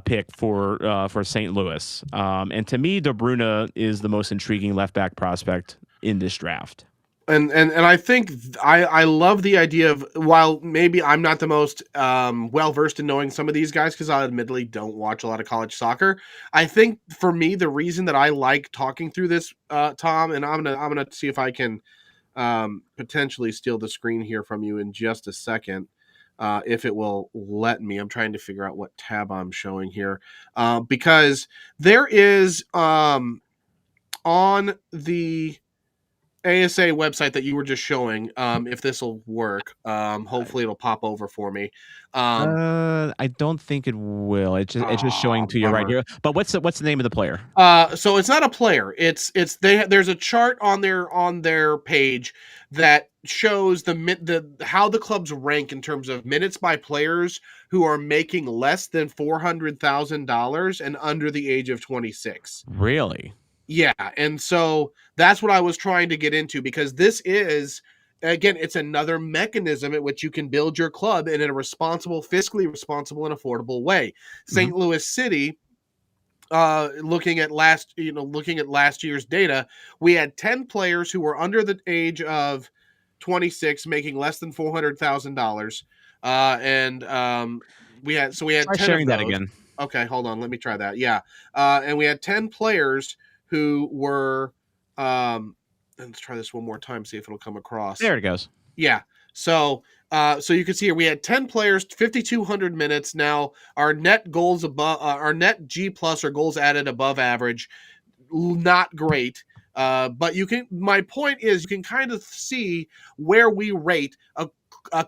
pick for St. Louis. And to me, De Bruyne is the most intriguing left back prospect in this draft. And I think I love the idea of, while maybe I'm not the most well versed in knowing some of these guys because I admittedly don't watch a lot of college soccer. I think for me the reason that I like talking through this, Tom, and I'm gonna see if I can potentially steal the screen here from you in just a second, if it will let me. I'm trying to figure out what tab I'm showing here, because there is on the ASA website that you were just showing, if this will work, hopefully it'll pop over for me. I don't think it will. It's just showing to you right Bummer. here. But what's the name of the player? So it's not a player. There's a chart on their page that shows how the clubs rank in terms of minutes by players who are making less than $400,000 and under the age of 26. Really? Yeah, and so that's what I was trying to get into, because this is again, it's another mechanism at which you can build your club in a responsible, fiscally responsible, and affordable way. Hmm. St. Louis City, looking at last year's data, we had 10 players who were under the age of 26 making less than $400,000, and we had Try 10 of sharing that those. again. Okay, hold on, let me try that. Yeah, and we had 10 players who were let's try this one more time, see if it'll come across. There it goes. Yeah. So you can see here we had 10 players, 5,200 minutes. Now our net goals above, our net G plus or goals added above average, not great. But you can. My point is, you can kind of see where we rate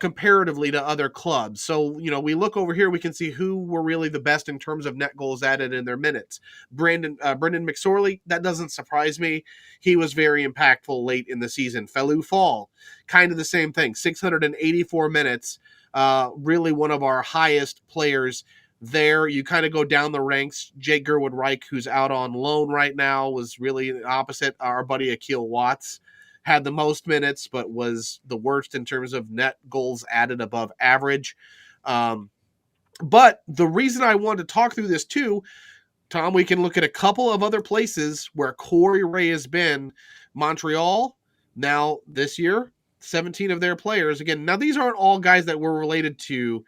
comparatively to other clubs. So we look over here, we can see who were really the best in terms of net goals added in their minutes. Brendan McSorley, that doesn't surprise me. He was very impactful late in the season. Felu Fall, kind of the same thing. 684 minutes. Really one of our highest players there. You kind of go down the ranks. Jake Gerwood Reich, who's out on loan right now, was really the opposite. Our buddy Akil Watts had the most minutes, but was the worst in terms of net goals added above average. But the reason I wanted to talk through this too, Tom, we can look at a couple of other places where Corey Ray has been. Montreal, now this year, 17 of their players. Again, now these aren't all guys that were related to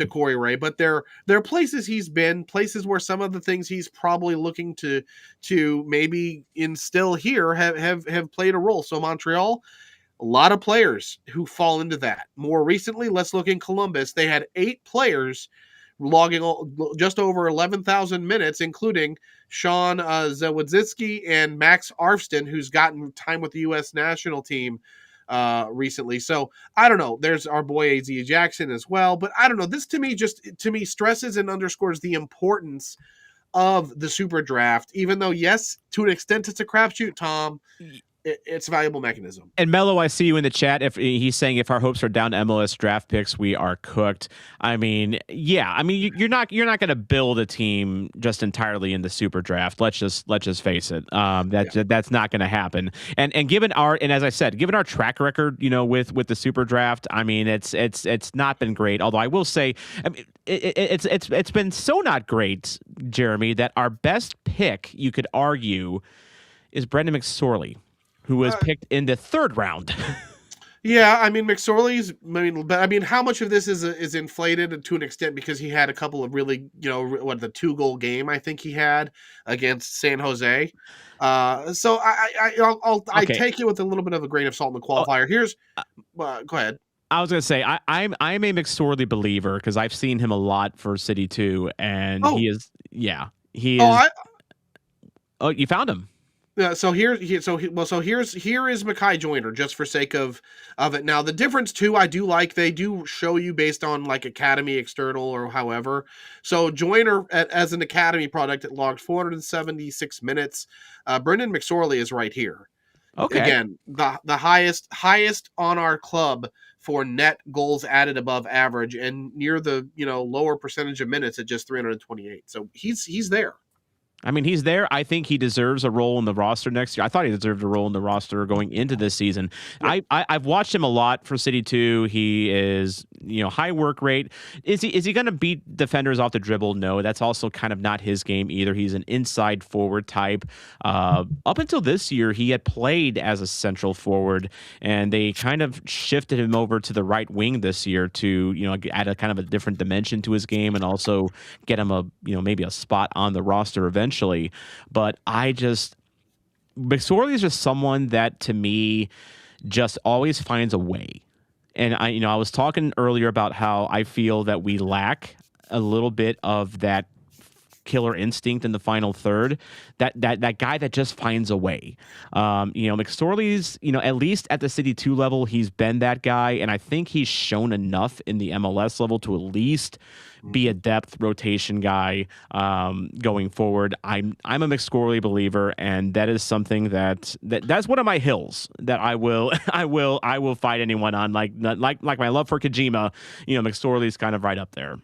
Corey Ray, but they're places he's been, places where some of the things he's probably looking to maybe instill here have played a role. So Montreal, a lot of players who fall into that. More recently, let's look in Columbus. They had 8 players logging just over 11,000 minutes, including Sean Zawodzicki and Max Arfston, who's gotten time with the U.S. national team recently. So I don't know. There's our boy AZ Jackson as well. But I don't know. This to me stresses and underscores the importance of the super draft, even though, yes, to an extent it's a crapshoot, Tom. It's a valuable mechanism. And Mello, I see you in the chat. If he's saying if our hopes are down to MLS draft picks, we are cooked. I mean, yeah. I mean, you're not going to build a team just entirely in the super draft. Let's just face it. That's not going to happen. And given as I said, given our track record, with the super draft, I mean, it's not been great. Although I will say, I mean, it's been so not great, Jeremy, that our best pick, you could argue, is Brendan McSorley, who was picked in the 3rd round. Yeah, I mean McSorley's. I mean, how much of this is inflated to an extent because he had a couple of really, the 2-goal game I think he had against San Jose. So I take it with a little bit of a grain of salt in the qualifier. Here's, go ahead. I was gonna say I'm a McSorley believer because I've seen him a lot for City 2, and he is. Oh, you found him. Yeah, here is Mekhi Joyner, just for sake of it. Now the difference too, I do like, they do show you based on like academy external or however. So Joyner as an academy product, it logged 476 minutes. Brendan McSorley is right here. Okay. Again, the highest on our club for net goals added above average, and near the lower percentage of minutes at just 328. So he's there. I mean, he's there. I think he deserves a role in the roster next year. I thought he deserved a role in the roster going into this season. Yep. I've watched him a lot for City 2. He is, high work rate. Is he going to beat defenders off the dribble? No, that's also kind of not his game either. He's an inside forward type. Up until this year, he had played as a central forward, and they kind of shifted him over to the right wing this year to, add a kind of a different dimension to his game and also get him maybe a spot on the roster eventually. But McSorley is just someone that to me just always finds a way. And I was talking earlier about how I feel that we lack a little bit of that killer instinct in the final third, that guy that just finds a way. McSorley's, at least at the City 2 level, he's been that guy, and I think he's shown enough in the MLS level to at least be a depth rotation guy going forward. I'm a McSorley believer, and that is something that's one of my hills that I will fight anyone on. Like my love for Kojima, McSorley's kind of right up there.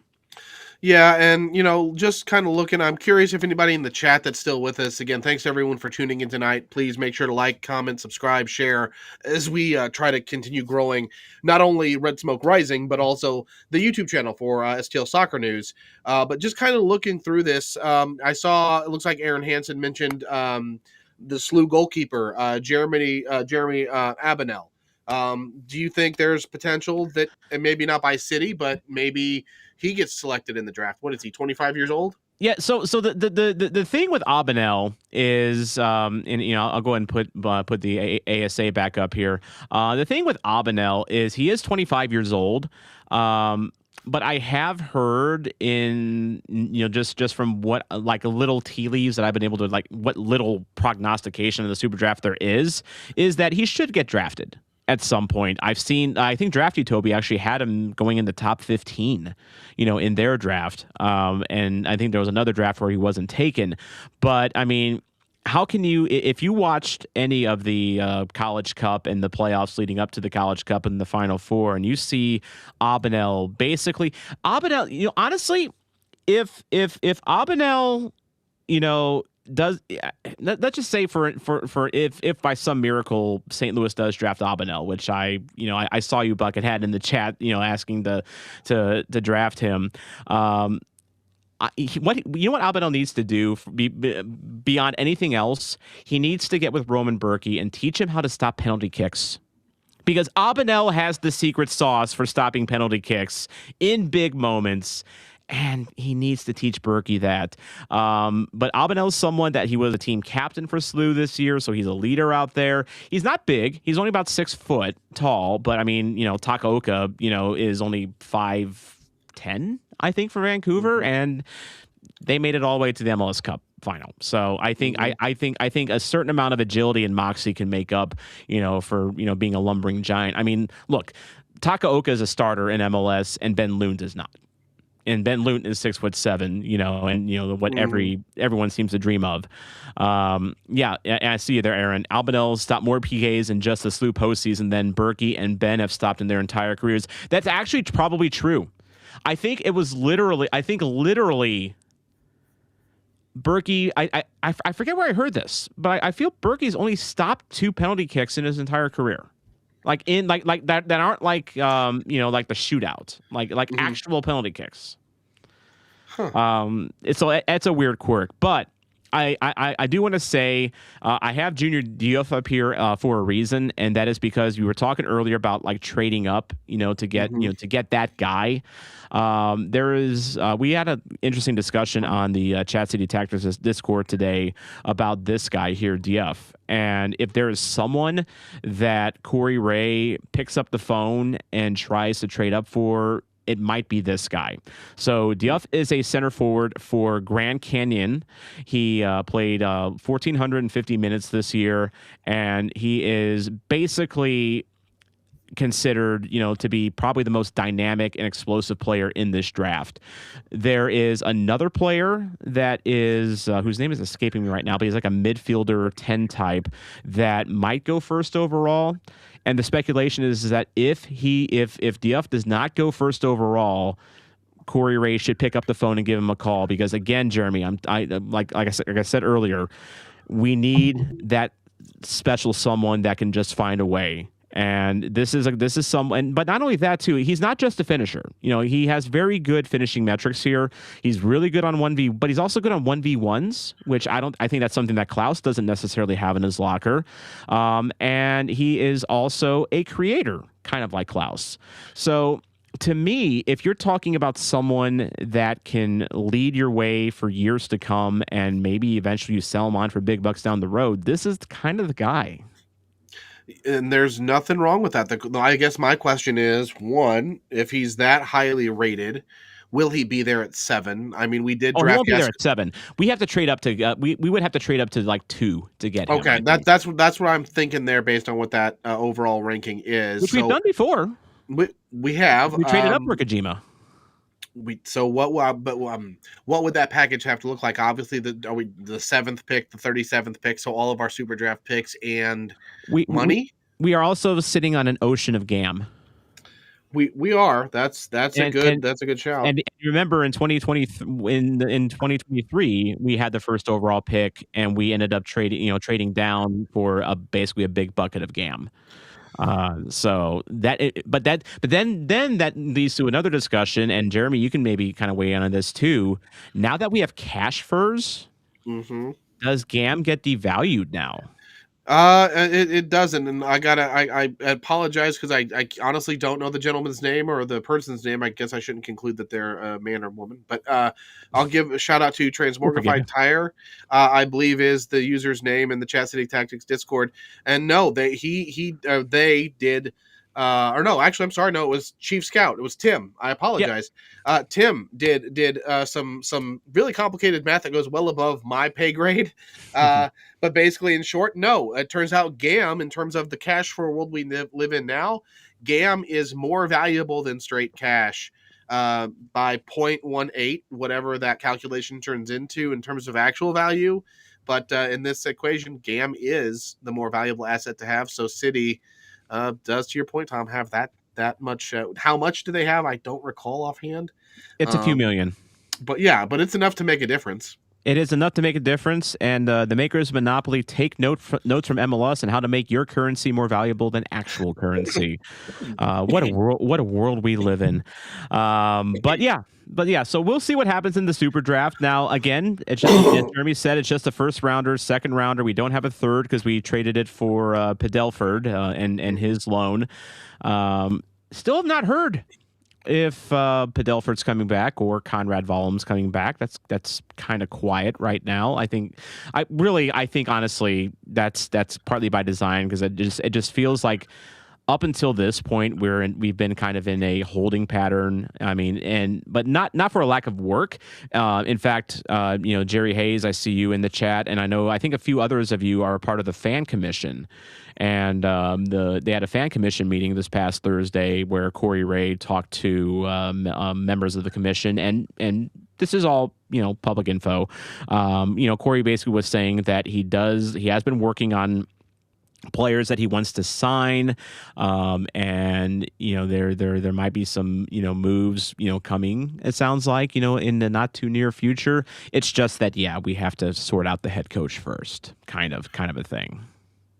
Yeah, and just kind of looking, I'm curious if anybody in the chat that's still with us. Again, thanks everyone for tuning in tonight. Please make sure to like, comment, subscribe, share as we try to continue growing not only Red Smoke Rising, but also the YouTube channel for STL Soccer News. But just kind of looking through this, I saw it looks like Aaron Hansen mentioned the SLU goalkeeper, Jeremy Abenel. Do you think there's potential that, and maybe not by city, but maybe he gets selected in the draft? What is he, 25 years old? Yeah, so the thing with Abenel is, and I'll go ahead and put the ASA back up here. The thing with Abenel is he is 25 years old, but I have heard in just from what like little tea leaves that I've been able to like what little prognostication of the super draft there is that he should get drafted at some point. I think Draft Utopia actually had him going in the top 15, in their draft. And I think there was another draft where he wasn't taken. But I mean, how can you, if you watched any of the College Cup and the playoffs leading up to the College Cup and the Final Four, and you see Abenel, honestly, if Abenel, does let's just say for if by some miracle St. Louis does draft Abenel, which I saw you Buckethead in the chat asking to draft him. What Abenel needs to do beyond anything else, he needs to get with Roman Berkey and teach him how to stop penalty kicks. Because Abenel has the secret sauce for stopping penalty kicks in big moments, and he needs to teach Berkey that. But Abenel is someone that he was a team captain for SLU this year, so he's a leader out there. He's not big. He's only about 6 foot tall, but I mean, Takaoka, is only 5'10", I think, for Vancouver, and they made it all the way to the MLS Cup final. So I think I think a certain amount of agility and moxie can make up, for being a lumbering giant. I mean, look, Takaoka is a starter in MLS, and Ben Lund is not. And Ben Lund is 6'7", and what everyone seems to dream of. Yeah, and I see you there, Aaron. Abenel stopped more PKs in just the SLU postseason than Berkey and Ben have stopped in their entire careers. That's actually probably true. I think literally Berkey, I forget where I heard this, but I feel Berkey's only stopped 2 penalty kicks in his entire career. Like that aren't like like the shootout, like actual penalty kicks. It's a weird quirk, but I do want to say I have Junior Diouf up here for a reason, and that is because we were talking earlier about like trading up, to get to get that guy. We had an interesting discussion on the Chat City Tactics Discord today about this guy here, Diouf, and if there is someone that Corey Ray picks up the phone and tries to trade up for, it might be this guy. So Diouf is a center forward for Grand Canyon. He played 1,450 minutes this year, and he is basically considered, to be probably the most dynamic and explosive player in this draft. There is another player that is whose name is escaping me right now, but he's like a midfielder 10 type that might go first overall. And the speculation is that if Diouf does not go first overall, Corey Ray should pick up the phone and give him a call, because again, Jeremy, like I said earlier, we need that special someone that can just find a way. And this is someone, but not only that too, he's not just a finisher. He has very good finishing metrics here. He's really good on 1v, but he's also good on 1v1s, which I think that's something that Klaus doesn't necessarily have in his locker. And he is also a creator, kind of like Klaus. So to me, if you're talking about someone that can lead your way for years to come, and maybe eventually you sell him on for big bucks down the road, this is kind of the guy. And there's nothing wrong with that. I guess my question is, one, if he's that highly rated, will he be there at 7? I mean, we did draft. He won't be there at 7. We have to trade up to. We would have to trade up to like 2 to get him. Okay, that's what I'm thinking there, based on what that overall ranking is. Which we've done before. We have. We traded up for Kojima. What would that package have to look like? Obviously, the 7th pick, the 37th pick, so all of our super draft picks and money. We are also sitting on an ocean of GAM. We are. That's a And good and that's a good shout. and you remember in 2020 in 2023, we had the first overall pick, and we ended up trading down for basically a big bucket of GAM. So but then that leads to another discussion, and Jeremy, you can maybe kind of weigh in on this too. Now that we have cash furs, Mhm. does GAM get devalued now? It doesn't, and I apologize because I honestly don't know the gentleman's name or the person's name. I guess I shouldn't conclude that they're a man or woman, but I'll give a shout out to We'll forgive you. Transmorgified Tire. I believe is the user's name in the Chat City Tactics Discord. And no, they did. Or no, actually, I'm sorry. No, it was Chief Scout. It was Tim. I Yep. apologize. Tim did some really complicated math that goes well above my pay grade. Uh, but basically, in short, no. It turns out GAM, in terms of the cash for world we live in now, GAM is more valuable than straight cash by 0.18, whatever that calculation turns into in terms of actual value. But in this equation, GAM is the more valuable asset to have. So City does, to your point, Tom, have that much. How much do they have? I don't recall offhand. It's a few Um, million. but yeah, but it's enough to make a difference. It is enough to make a difference, and the makers of Monopoly take notes from MLS and how to make your currency more valuable than actual currency. What a world! What a world we live in. But yeah. So we'll see what happens in the super draft. Now, again, it's just as Jeremy said, it's just a first rounder, second rounder. We don't have a third because we traded it for Padelford and his loan. Still have not heard if Padelford's coming back or Conrad Vollum's coming back. That's kind of quiet right now. I think honestly that's partly by design, because it just feels like up until this point we've been kind of in a holding pattern. I mean, but not for a lack of work. In fact, Jerry Hayes, I see you in the chat, and I think a few others of you are a part of the fan commission. And they had a fan commission meeting this past Thursday where Corey Ray talked to members of the commission, and this is all public info. Corey basically was saying that he has been working on players that he wants to sign, and there might be some moves coming, it sounds like, in the not too near future. It's just that we have to sort out the head coach first, kind of a thing.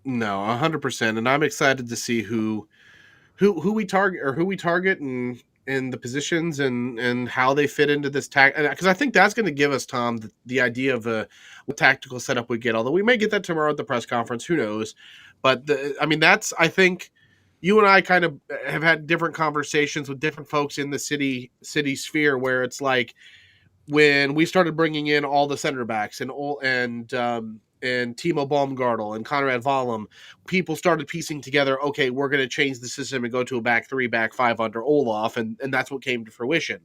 No, 100%, and I'm excited to see who we target and the positions and how they fit into this because I think that's going to give us, Tom, the idea of what tactical setup we get. Although we may get that tomorrow at the press conference, who knows? But that's, I think, you and I kind of have had different conversations with different folks in the city sphere, where it's like when we started bringing in all the center backs and Timo Baumgartel and Conrad Vollum, people started piecing together, okay, we're going to change the system and go to a back three, back five under Olaf, and that's what came to fruition.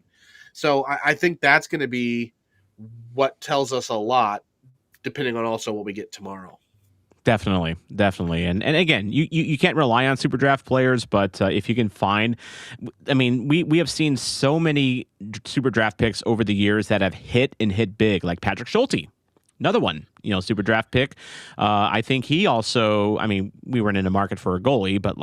So I think that's going to be what tells us a lot, depending on also what we get tomorrow. Definitely. And again, you can't rely on super draft players, but if you can find, I mean, we have seen so many super draft picks over the years that have hit big, like Patrick Schulte, another one, super draft pick. I think he also, I mean, we weren't in the market for a goalie, but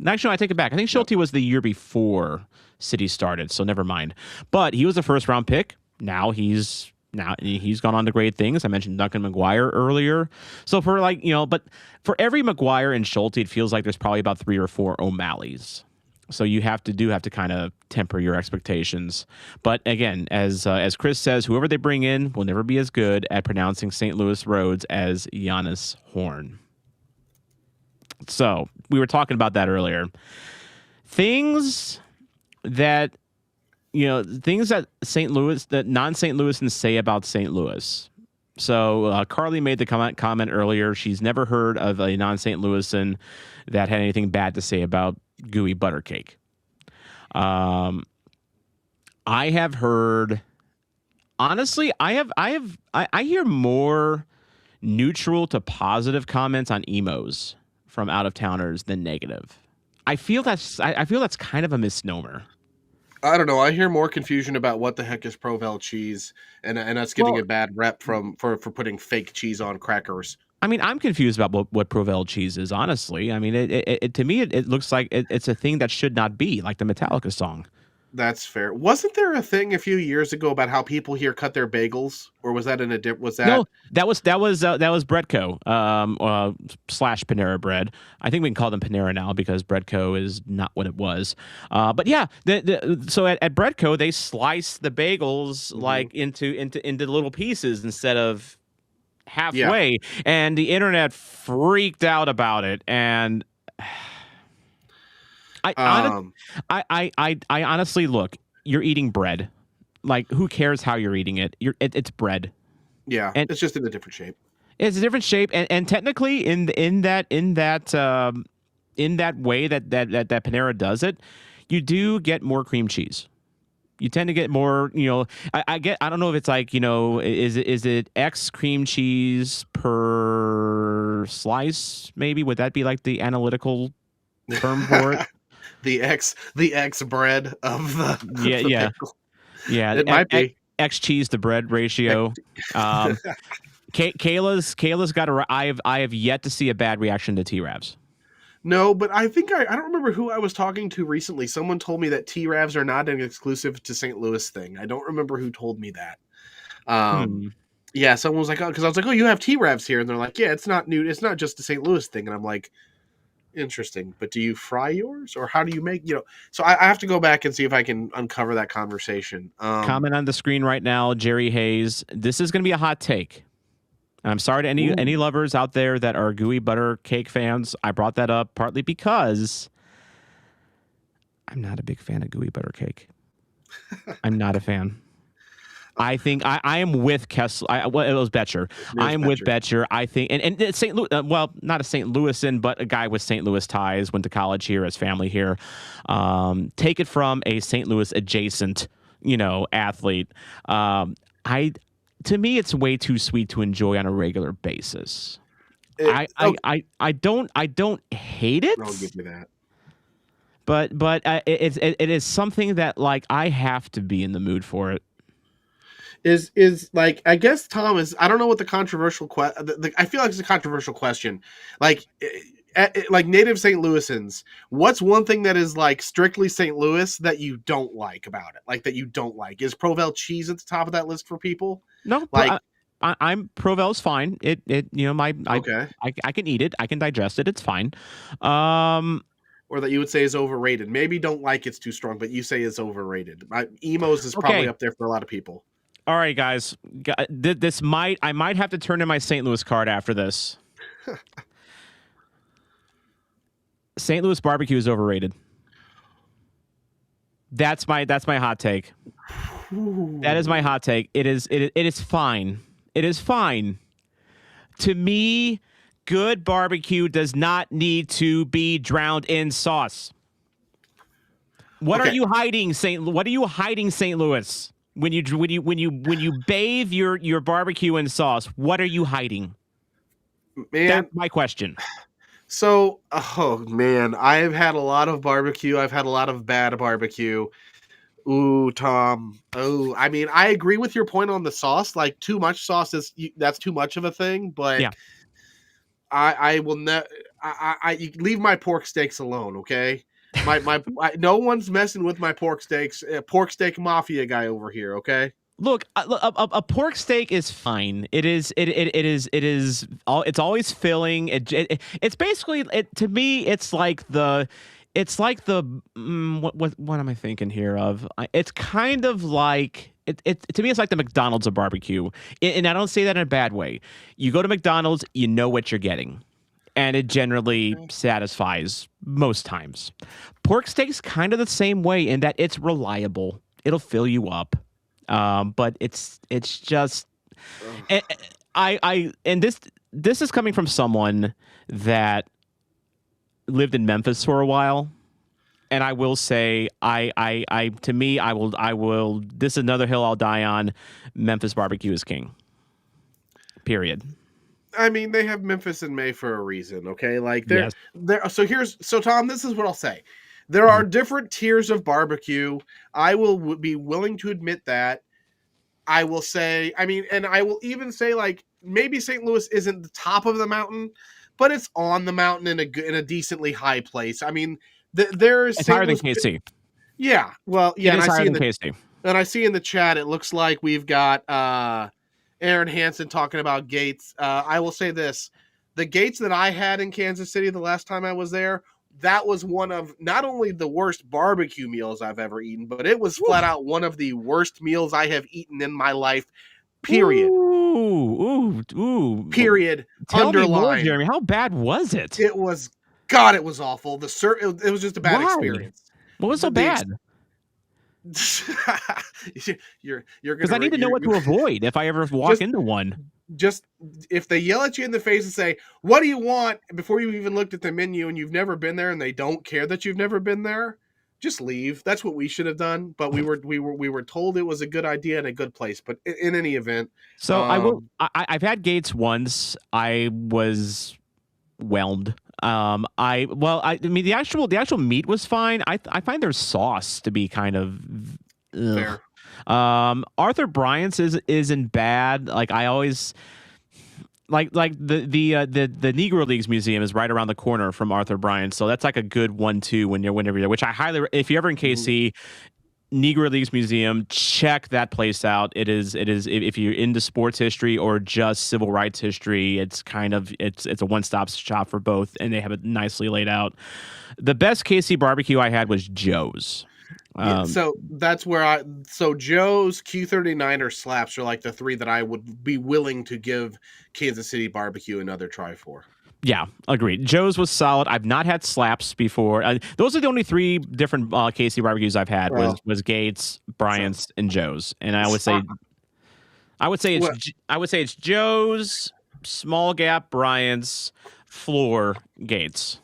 actually, I take it back. I think Schulte was the year before City started, so never mind. But he was a first round pick. Now he's gone on to great things. I mentioned Duncan McGuire earlier. So but for every McGuire and Schulte, it feels like there's probably about 3 or 4 O'Malleys. So you have to kind of temper your expectations. But again, as Chris says, whoever they bring in will never be as good at pronouncing St. Louis roads as Giannis Horn. So we were talking about that earlier. Things that St. Louis, that non-St. Louisans say about St. Louis. So Carly made the comment earlier. She's never heard of a non-St. Louisan that had anything bad to say about gooey butter cake. I have heard, honestly, I hear more neutral to positive comments on emos from out of towners than negative. I feel that's kind of a misnomer. I don't know. I hear more confusion about what the heck is Provel cheese, and us getting Well, a bad rep for putting fake cheese on crackers. I mean, I'm confused about what Provel cheese is, honestly. I mean, to me, it looks like it's a thing that should not be, like the Metallica song. That's fair. Wasn't there a thing a few years ago about how people here cut their bagels, or was that in a was No, that? that was Breadco, slash Panera Bread. I think we can call them Panera now because Breadco is not what it was. But yeah, so at Breadco they slice the bagels Mhm. like into little pieces instead of Yeah. halfway, and the internet freaked out about it. And I honest, Um. I honestly look, you're eating bread. Like, who cares how you're eating it? It's bread. Yeah. And It's just in a different shape. it's a different shape, and technically in that way that Panera does it, you do get more cream cheese. You tend to get more, I don't know if it's like, is it X cream cheese per slice, maybe? Would that be like the analytical term for it? The X bread of the Yeah, of the yeah, bagel. yeah. It might be. X cheese to bread X- ratio. Um, Kayla's got a. I have yet to see a bad reaction to T-Ravs. No, but I think I don't remember who I was talking to recently. Someone told me that T-Ravs are not an exclusive to St. Louis thing. I don't remember who told me that. Hmm. Yeah, someone was like, "Oh," because I was like, "Oh, you have T-Ravs here," and they're like, "Yeah, it's not new. It's not just a St. Louis thing." And I'm like, "Interesting, but do you fry yours, or how do you make So I have to go back and see if I can uncover that conversation. Comment on the screen right now, Jerry Hayes. This is going to be a hot take. And I'm sorry to any Ooh. lovers out there that are gooey butter cake fans. I brought that up partly because I'm not a big fan of gooey butter cake. I'm not a fan. I think I am with Kessler. Well, it was Betcher. There's I'm with Betcher. Betcher. I think, and St. Louis, well, not a St. Louisan, but a guy with St. Louis ties, went to college here, has family here. Take it from a St. Louis adjacent, athlete. I, to me, it's way too sweet to enjoy on a regular basis. Okay, I don't hate I'll give it, you that. but it is something that, like, I have to be in the mood for it. Is like, I guess Tom is, I don't know what the controversial I feel like it's a controversial question. Like like native St. Louisans, what's one thing that is like strictly St. Louis that you don't like about it? Like that you don't like? Is Provel cheese at the top of that list for people? No, Like, I'm Provel's fine. It my okay. I can eat it. I can digest it. It's fine. Um. Or that you would say is overrated. Maybe don't like it's too strong, but you say is overrated. Emos is probably Okay. up there for a lot of people. All right, guys. I might have to turn in my St. Louis card after this. St. Louis barbecue is overrated. That's my hot take. That is my Ooh. hot take. It is fine. It is fine. To me, good barbecue does not need to be drowned in sauce. What are Okay, you hiding, What are you hiding, St. Louis? When you bathe your barbecue in sauce, what are you hiding? That's man. my question. So, oh man, I've had a lot of barbecue. I've had a lot of bad barbecue. Ooh, Tom. Oh, I mean, I agree with your point on the sauce. Like, too much sauce that's too much of a thing. But Yeah. I will not. You leave my pork steaks alone, okay? No one's messing with my pork steaks. Pork steak mafia guy over here, okay? Look, a pork steak is fine. It's always filling. It's basically to me. What am I thinking here of? It's kind of like it to me. It's like the McDonald's of barbecue, and I don't say that in a bad way. You go to McDonald's, you know what you're getting, and it generally satisfies most times. Pork steak's kind of the same way in that it's reliable. It'll fill you up, but it's just Ugh. and and this is coming from someone that lived in Memphis for a while, and I will say I to me I will this is another hill I'll die on. Memphis barbecue is king. Period. I mean, they have Memphis in May for a reason, okay? Like Yes. so Tom, this is what I'll say. There Mhm. are different tiers of barbecue. I will be willing to admit that. I will say, I mean, and I will even say, like, maybe St. Louis isn't the top of the mountain, but it's on the mountain in a decently high place. I mean, there's It's St. higher than Louis. KC. Yeah, well, yeah, It is higher than KC. and I see in the chat it looks like we've got Aaron Hansen talking about gates. I will say this: the gates that I had in Kansas City the last time I was there, that was one of not only the worst barbecue meals I've ever eaten, but it was flat out one of the worst meals I have eaten in my life. Period. Ooh. Period. Tell me more, Underline. Jeremy. How bad was it? It was God. It was awful. It was just a bad Why? experience. What was so bad? You're Because I gonna need to know what to avoid if I ever walk into one. just if they yell at you in the face and say, "What do you want?" before you've even looked at the menu and you've never been there and they don't care that you've never been there, just leave. That's what we should have done. But we were told it was a good idea and a good place. But in any event, So I will. I've had Gates once. I was whelmed. I mean the actual meat was fine. I find their sauce to be kind of ugh. fair. Arthur Bryant's isn't bad. Like I always like the Negro Leagues Museum is right around the corner from Arthur Bryant, so that's like a good 1-2 whenever you're there. Which I highly, if you're ever in KC, Negro Leagues Museum, check that place out. It is if you're into sports history or just civil rights history, it's a one-stop shop for both, and they have it nicely laid out. The best KC barbecue I had was Joe's. Yeah, so that's where Joe's, Q39 or Slaps are like the three that I would be willing to give Kansas City barbecue another try for. Yeah, agreed. Joe's was solid. I've not had Slaps before. Those are the only three different KC barbecues I've had. Was Gates, Bryant's, and Joe's. And I would say it's Joe's, Small Gap, Bryant's, Floor, Gates.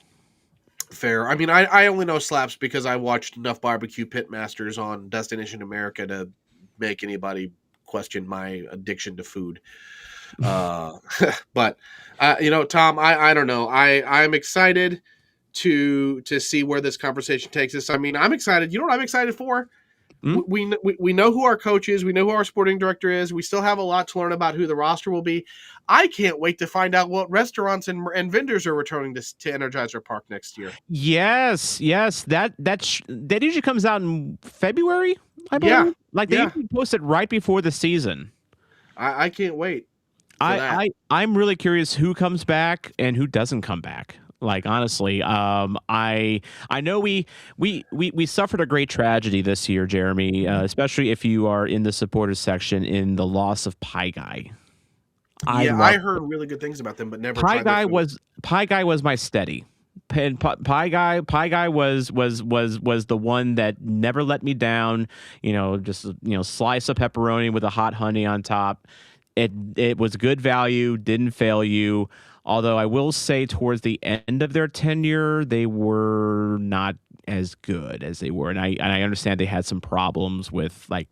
Fair. I mean, I only know Slaps because I watched enough barbecue pitmasters on Destination America to make anybody question my addiction to food. But Tom, I don't know. I'm excited to see where this conversation takes us. I mean, I'm excited. You know what I'm excited for? We know who our coach is. We know who our sporting director is. We still have a lot to learn about who the roster will be. I can't wait to find out what restaurants and vendors are returning to Energizer Park next year. Yes. That usually comes out in February, I believe. Yeah. Like they usually post it right before the season. I can't wait. I'm really curious who comes back and who doesn't come back. Like honestly, I know we suffered a great tragedy this year, Jeremy, especially if you are in the supporters section in the loss of Pie Guy. I heard really good things about them, but never. Pie Guy was my steady. And Pie Guy was the one that never let me down. Just slice of pepperoni with a hot honey on top. It was good value, didn't fail you. Although I will say towards the end of their tenure, they were not as good as they were. And I understand they had some problems with I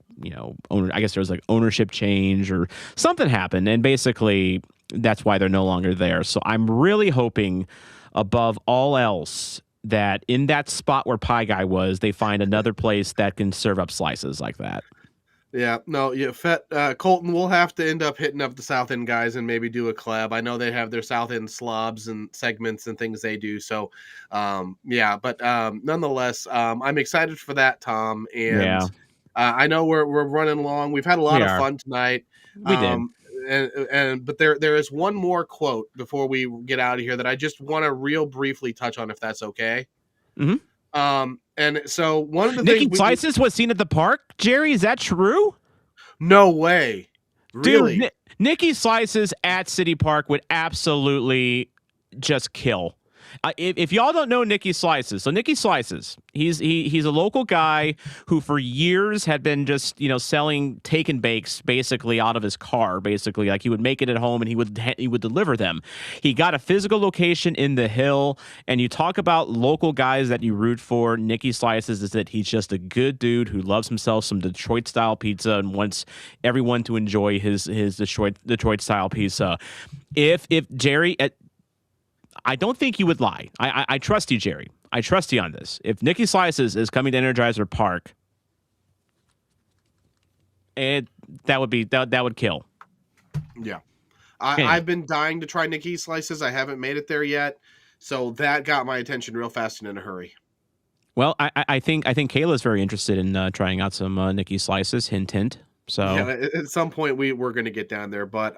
guess there was like ownership change or something happened. And basically that's why they're no longer there. So I'm really hoping above all else that in that spot where Pie Guy was, they find another place that can serve up slices like that. Yeah, no, Colton will have to end up hitting up the South End guys and maybe do a collab. I know they have their South End slobs and segments and things they do. So, but nonetheless, I'm excited for that, Tom. And I know we're running long. We've had a lot of fun tonight. We did. But there is one more quote before we get out of here that I just want to real briefly touch on, if that's okay. Mm-hmm. And so one of the Nikki things Slices was seen at the park. Jerry, is that true? No way. Really? Dude, Nikki Slices at City Park would absolutely just kill. If y'all don't know Nikki Slices, so Nikki Slices, he's a local guy who for years had been just selling take and bakes basically out of his car. Basically, like he would make it at home and he would deliver them. He got a physical location in the Hill, and you talk about local guys that you root for. Nikki Slices is that he's just a good dude who loves himself some Detroit style pizza and wants everyone to enjoy his Detroit style pizza. If Jerry I don't think you would lie. I trust you, Jerry. I trust you on this. If Nikki Slices is coming to Energizer Park, that would kill. Yeah. I've been dying to try Nikki slices. I haven't made it there yet, so that got my attention real fast and in a hurry. Well, I think Kayla's very interested in trying out some Nikki slices. Hint, hint. Yeah, So at some point we're going to get down there. But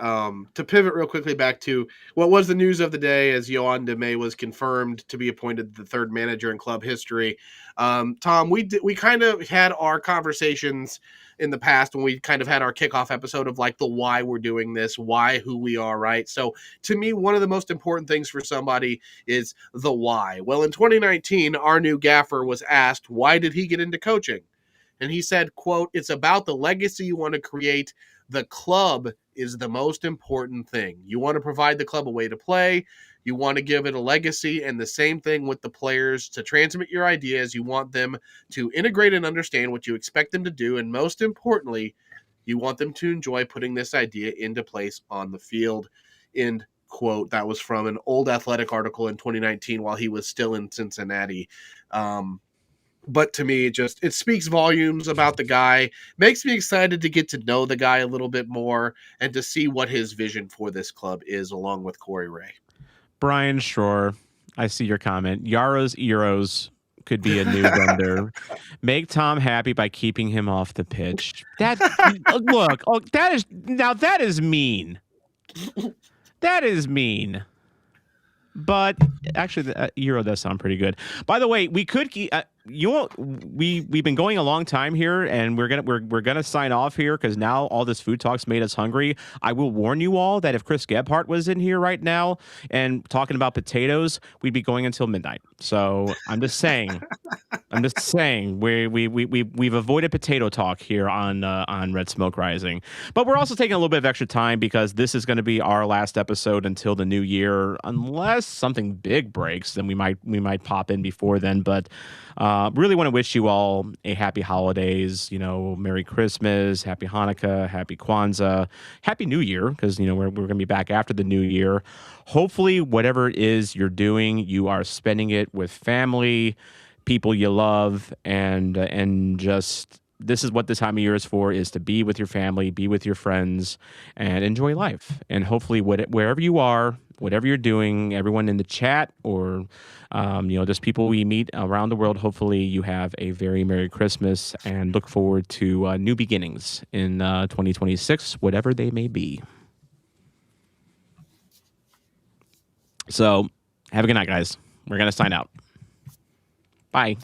to pivot real quickly back to what was the news of the day, as Yoann Damet was confirmed to be appointed the third manager in club history. Tom, we kind of had our conversations in the past when we kind of had our kickoff episode of like the why we're doing this, why who we are, right? So to me, one of the most important things for somebody is the why. Well, in 2019, our new gaffer was asked, why did he get into coaching? And he said, quote, "It's about the legacy you want to create. The club is the most important thing. You want to provide the club a way to play. You want to give it a legacy, and the same thing with the players to transmit your ideas. You want them to integrate and understand what you expect them to do. And most importantly, you want them to enjoy putting this idea into place on the field." End quote. That was from an old Athletic article in 2019 while he was still in Cincinnati. But to me, it speaks volumes about the guy, makes me excited to get to know the guy a little bit more and to see what his vision for this club is, along with Corey Ray. Brian Shore, I see your comment. Yara's Eros could be a new vendor. Make Tom happy by keeping him off the pitch. That look, that is mean. That is mean. But actually, the Euro does sound pretty good. By the way, we could we've been going a long time here, and we're gonna sign off here because now all this food talk's made us hungry. I will warn you all that if Chris Gebhardt was in here right now and talking about potatoes, we'd be going until midnight. So I'm just saying. We've avoided potato talk here on Red Smoke Rising, but we're also taking a little bit of extra time because this is going to be our last episode until the new year, unless something big breaks. Then we might pop in before then. But really want to wish you all a happy holidays. Merry Christmas, Happy Hanukkah, Happy Kwanzaa, Happy New Year, because we're going to be back after the new year. Hopefully, whatever it is you're doing, you are spending it with family, people you love, and just this is what this time of year is for, is to be with your family, be with your friends, and enjoy life. And hopefully wherever you are, whatever you're doing, everyone in the chat or just people we meet around the world, hopefully you have a very Merry Christmas and look forward to new beginnings in 2026, whatever they may be. So have a good night, guys. We're going to sign out. Bye.